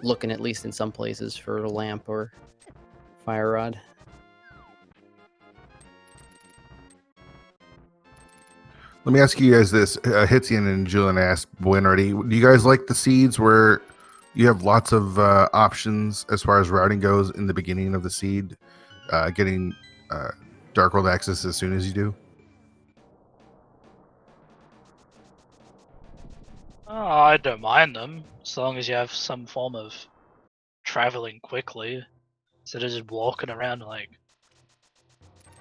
C: looking at least in some places for a lamp or Fire Rod.
A: Let me ask you guys this. Hitzian and Julian asked Boyne already. Do you guys like the seeds where you have lots of options as far as routing goes in the beginning of the seed, getting Dark World access as soon as you do?
D: Oh, I don't mind them, as long as you have some form of traveling quickly, instead of just walking around like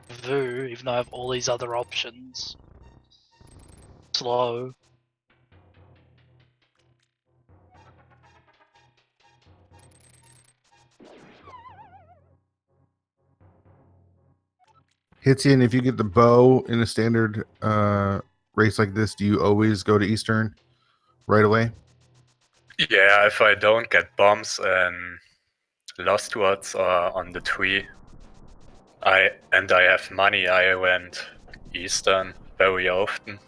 D: Vu, even though I have all these other options. Slow.
A: Hitzian, if you get the bow in a standard race like this, do you always go to Eastern right away?
E: Yeah, if I don't get bombs and Lost Words or on the tree, I have money, I went Eastern very often.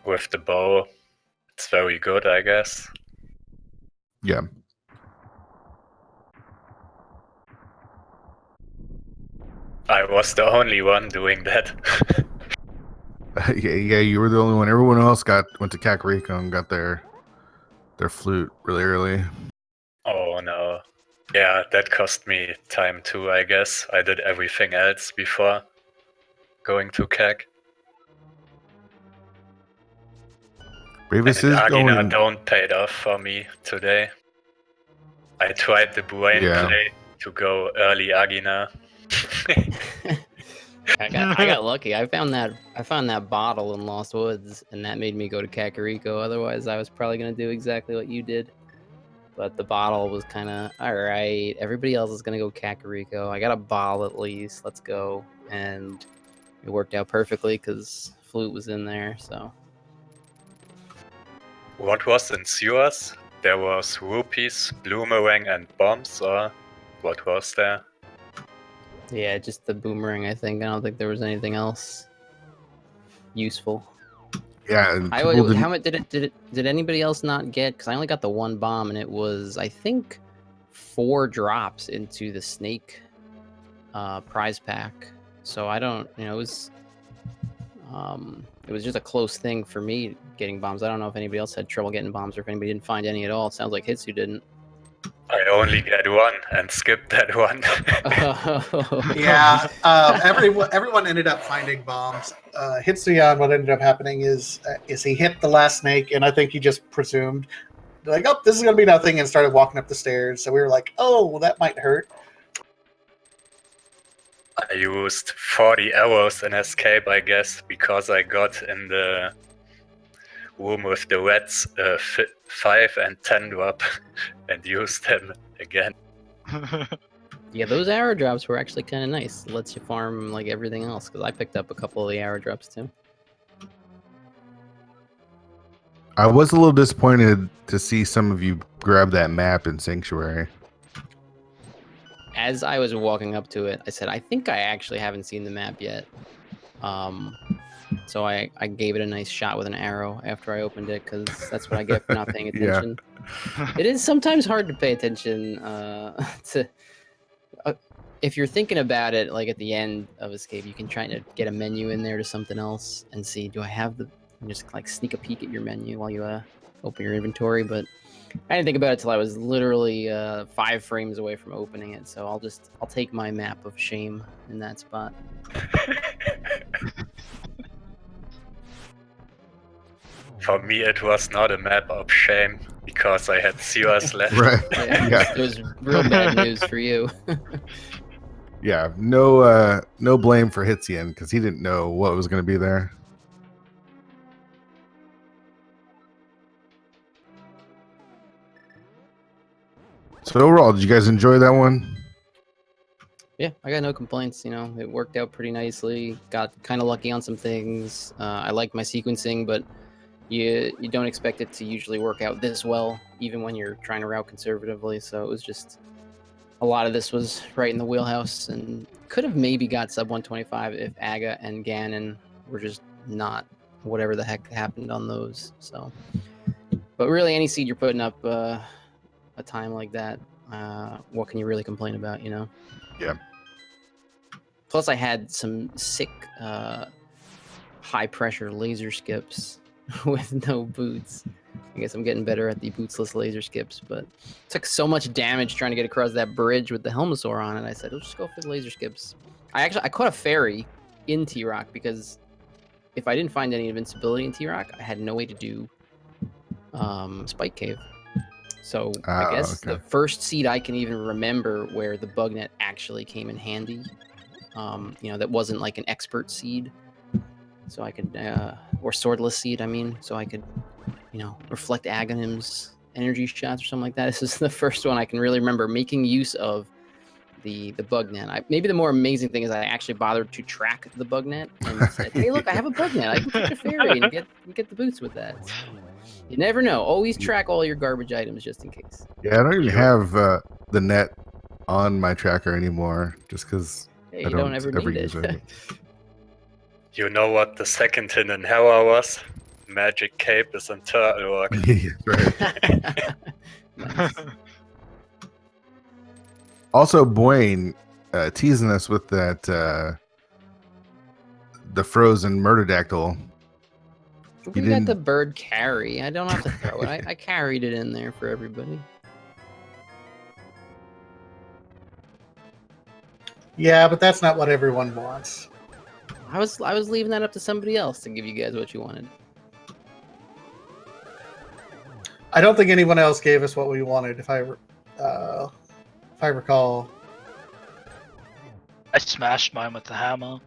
E: With the bow, it's very good, I guess.
A: Yeah.
E: I was the only one doing that.
A: Yeah, you were the only one. Everyone else went to Kakariko and got their flute really early.
E: Oh no. Yeah, that cost me time too, I guess. I did everything else before going to CAC.
A: Bravest
E: And
A: is
E: Agina
A: going.
E: don't paid off for me today. I tried the Buane
A: Yeah.
E: play to go early Agina.
C: I got lucky. I found that bottle in Lost Woods, and that made me go to Kakariko. Otherwise, I was probably gonna do exactly what you did. But the bottle was kind of all right. Everybody else is gonna go Kakariko. I got a bottle at least. Let's go, and it worked out perfectly because Flute was in there. So
E: What was in sewers? There was rupees, boomerang, and bombs, or what was there?
C: yeah, just the boomerang. I think I don't think there was anything else useful.
A: Yeah, and
C: I
A: people
C: how
A: didn't.
C: much did anybody else not get? Because I only got the one bomb, and it was I think 4 drops into the snake prize pack. So I don't, it was just a close thing for me getting bombs. I don't know if anybody else had trouble getting bombs or if anybody didn't find any at all. It sounds like Hitsu didn't.
E: I only get one and skipped that one.
B: Yeah, everyone ended up finding bombs. Hitsuyan, what ended up happening is he hit the last snake, and I think he just presumed, like, oh, this is going to be nothing, and started walking up the stairs. So we were like, oh, well, that might hurt.
E: I used 40 arrows in escape, I guess, because I got in the room with the reds 5 and 10 drop and used them again.
C: Yeah, those arrow drops were actually kind of nice. It lets you farm like everything else, because I picked up a couple of the arrow drops too.
A: I was a little disappointed to see some of you grab that map in Sanctuary.
C: As I was walking up to it, I said, I think I actually haven't seen the map yet. So I gave it a nice shot with an arrow after I opened it, because that's what I get for not paying attention. It is sometimes hard to pay attention to... if you're thinking about it, like at the end of Escape, you can try to get a menu in there to something else and see, do I have the... And just like sneak a peek at your menu while you open your inventory, but I didn't think about it till I was literally 5 frames away from opening it. So I'll take my map of shame in that spot.
E: For me, it was not a map of shame because I had sewers left.
A: Right.
C: Yeah, it was real bad news for you.
A: Yeah. No blame for Hitzian because he didn't know what was going to be there. So overall, did you guys enjoy that one?
C: Yeah, I got no complaints. It worked out pretty nicely. Got kind of lucky on some things. I liked my sequencing, but you don't expect it to usually work out this well, even when you're trying to route conservatively. So it was just a lot of this was right in the wheelhouse, and could have maybe got sub 125 if Aga and Ganon were just not whatever the heck happened on those. So, but really, any seed you're putting up a time like that, what can you really complain about?
A: Yeah.
C: Plus, I had some sick high pressure laser skips with no boots. I guess I'm getting better at the bootsless laser skips, but it took so much damage trying to get across that bridge with the Helmasaur on it. I said, let's just go for the laser skips. I caught a fairy in T-Rock because if I didn't find any invincibility in T-Rock, I had no way to do Spike Cave. So I guess
A: okay.
C: the first seed I can even remember where the bug net actually came in handy, that wasn't like an expert seed. So I could, or swordless seed, so I could, reflect Aghanim's energy shots or something like that. This is the first one I can really remember making use of the bug net. Maybe the more amazing thing is I actually bothered to track the bug net and said, hey, look, I have a bug net. I can catch a fairy and get the boots with that. So you never know. Always track all your garbage items just in case.
A: Yeah, I don't even have the net on my tracker anymore just because
C: Hey,
A: I
C: you don't ever need
A: use it.
E: You know what the second hint in Hera was? Magic Cape is in Turtle Rock.
A: Right.
C: Nice.
A: Also, Boyne teasing us with that the frozen murderodactyl.
C: We got the bird carry. I don't have to throw it. I carried it in there for everybody.
B: Yeah, but that's not what everyone wants.
C: I was leaving that up to somebody else to give you guys what you wanted.
B: I don't think anyone else gave us what we wanted. if I recall.
D: I smashed mine with the hammer.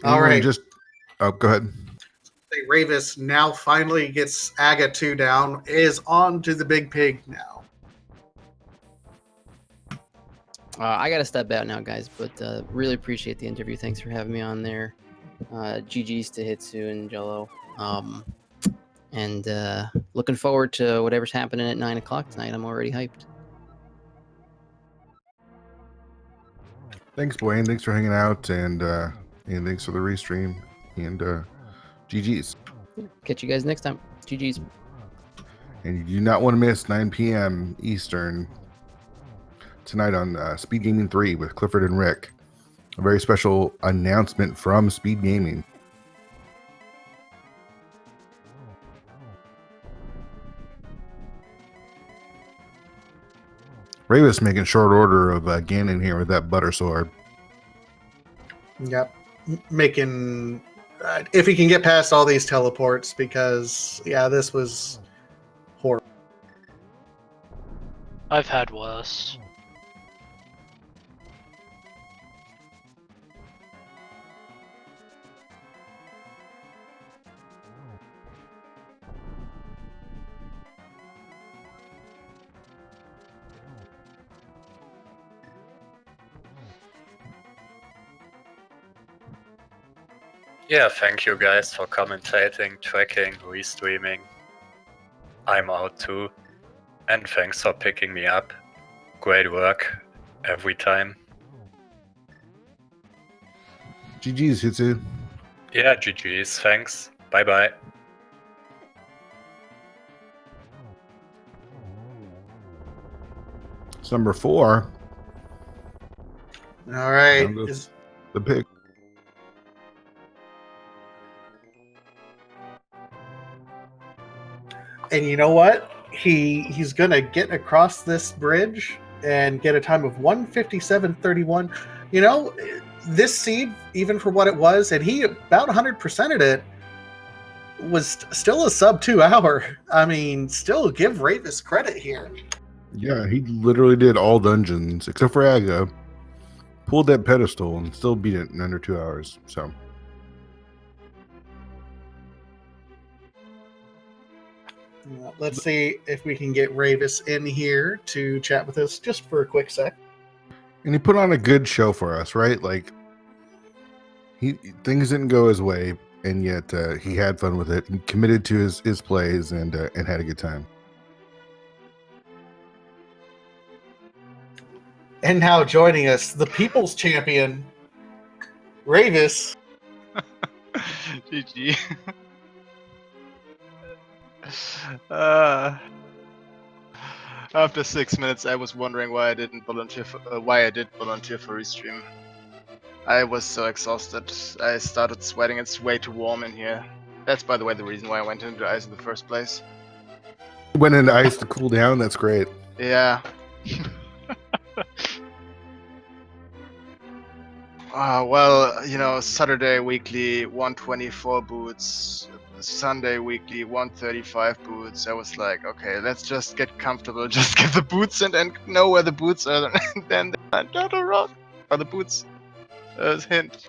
B: All right.
A: Oh, go ahead.
B: Ravis now finally gets Aga 2 down, is on to the big pig now.
C: I got to step out now, guys, but really appreciate the interview. Thanks for having me on there. GG's to Hitsu and Jello. And looking forward to whatever's happening at 9 o'clock tonight. I'm already hyped.
A: Thanks, Blaine. Thanks for hanging out, and thanks for the restream. And GG's.
C: Catch you guys next time. GG's.
A: And you do not want to miss 9 p.m. Eastern tonight on Speed Gaming 3 with Clifford and Rick. A very special announcement from Speed Gaming. Ravis making short order of Ganon here with that butter sword.
B: Yep. Making... if he can get past all these teleports, because, yeah, this was horrible.
D: I've had worse.
E: Yeah, thank you guys for commentating, tracking, restreaming. I'm out too. And thanks for picking me up. Great work every time.
A: GG's, Hitsu.
E: Yeah, GG's, thanks. Bye bye.
A: It's number 4.
B: All right.
A: Down goes the pig.
B: And you know what? He's gonna get across this bridge and get a time of 1:57.31. You know, this seed, even for what it was, and he about 100%ed it, was still a sub 2 hour. I mean, still give Ravis credit here.
A: Yeah, he literally did all dungeons except for Aga. Pulled that pedestal and still beat it in under 2 hours. So.
B: Let's see if we can get Ravis in here to chat with us just for a quick sec.
A: And he put on a good show for us, right? Like, things didn't go his way, and yet he had fun with it. He committed to his plays and had a good time.
B: And now joining us, the People's Champion, Ravis.
F: GG. After 6 minutes, I was wondering why I didn't volunteer why I did volunteer for restream. I was so exhausted. I started sweating. It's way too warm in here. That's, by the way, the reason why I went into ice in the first place.
A: Went into ice to cool down. That's great.
F: Yeah. Well, you know, Saturday weekly 124 boots, Sunday weekly 135 boots. I was like, okay, let's just get comfortable, just get the boots and know where the boots are, and then down the road are the boots. Hint.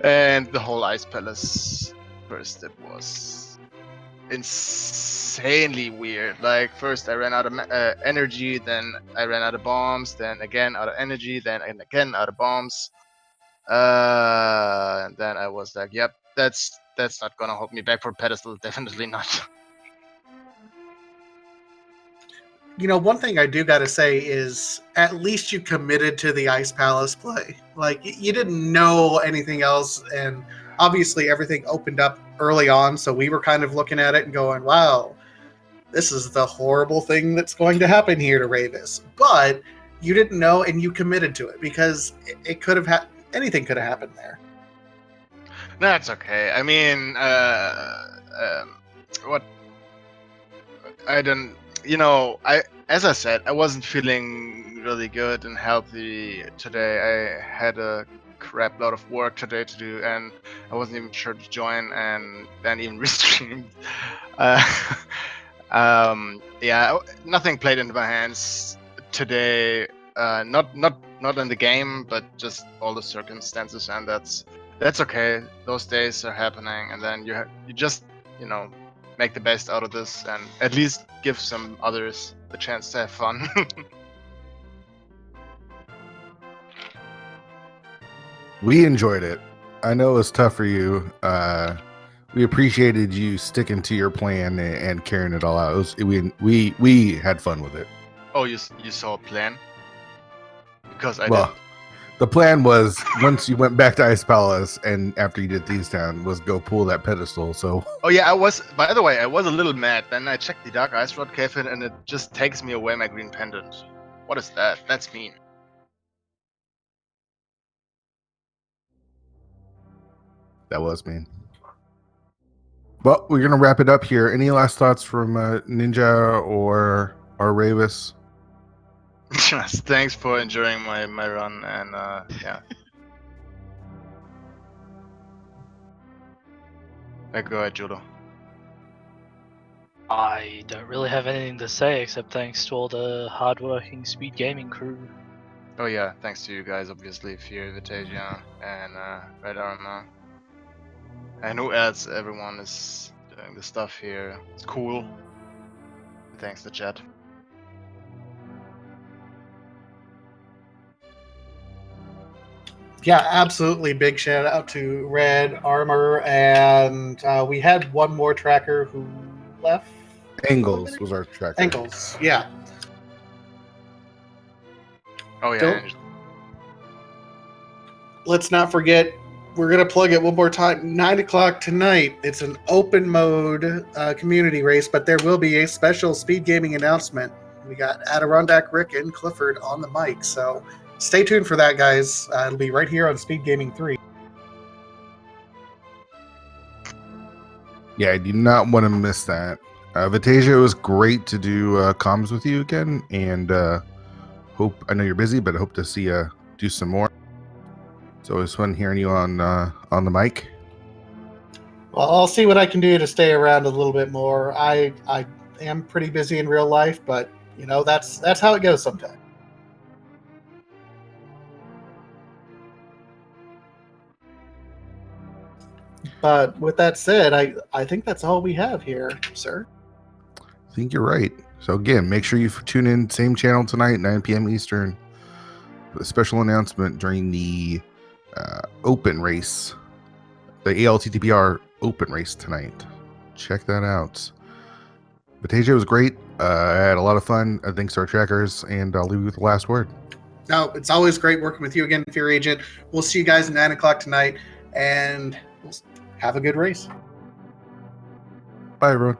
F: And the whole Ice Palace first, it was insanely weird. Like, first I ran out of energy, then I ran out of bombs, then again out of energy, then again out of bombs. And then I was like, yep, that's not gonna hold me back for pedestal, definitely not.
B: You know, one thing I do got to say is at least you committed to the Ice Palace play. Like, you didn't know anything else, and obviously everything opened up early on, so we were kind of looking at it and going, wow, this is the horrible thing that's going to happen here to Ravis. But you didn't know, and you committed to it, because it could have anything could have happened there.
F: That's okay. I mean, what? I don't. as I said, I wasn't feeling really good and healthy today. I had a crap load of work today to do, and I wasn't even sure to join, and then even restreamed. Yeah, nothing played into my hands today. Not in the game, but just all the circumstances, and that's okay. Those days are happening, and then you just make the best out of this, and at least give some others the chance to have fun.
A: We enjoyed it. I know it was tough for you. We appreciated you sticking to your plan and carrying it all out. We had fun with it.
F: Oh, you saw a plan? Because I
A: Well,
F: didn't.
A: the plan was once you went back to Ice Palace and after you did Thieves Town was go pull that pedestal. So
F: Oh yeah, by the way, I was a little mad. Then I checked the Dark Ice Rod Cave and it just takes me away my green pendant. What is that? That's mean.
A: that was mean. Well, we're gonna wrap it up here. Any last thoughts from Ninja or Ravis?
F: Just thanks for enjoying my run, and yeah. Go ahead, Judo.
D: I don't really have anything to say except thanks to all the hardworking Speed Gaming crew.
F: Oh yeah, thanks to you guys, obviously, Fear, Vitasia, and Red Armor. And who else? Everyone is doing the stuff here. It's cool. Thanks to chat.
B: Yeah, absolutely. Big shout out to Red Armor, and we had one more tracker who left.
A: Angles was our tracker.
B: Angles, yeah.
F: Oh yeah,
B: Don't- Let's not forget, we're going to plug it one more time. 9 o'clock tonight. It's an open mode community race, but there will be a special speed gaming announcement. We got Adirondack Rick and Clifford on the mic, so stay tuned for that, guys. It'll be right here on Speed Gaming 3.
A: Yeah, I do not want to miss that. Vitasia, it was great to do comms with you again, and I know you're busy, but I hope to see you do some more. It's always fun hearing you on the mic.
B: Well, I'll see what I can do to stay around a little bit more. I am pretty busy in real life, but that's how it goes sometimes. But with that said, I think that's all we have here, sir.
A: I think you're right. So again, make sure you tune in, same channel tonight, 9 p.m. Eastern, for a special announcement during the open race, the ALTTPR open race tonight. Check that out. Vitasia was great. I had a lot of fun. Thanks to our trackers, and I'll leave you with the last word.
B: No, it's always great working with you again, Fear Agent. We'll see you guys at 9 o'clock tonight, and have a good race.
A: Bye, everyone.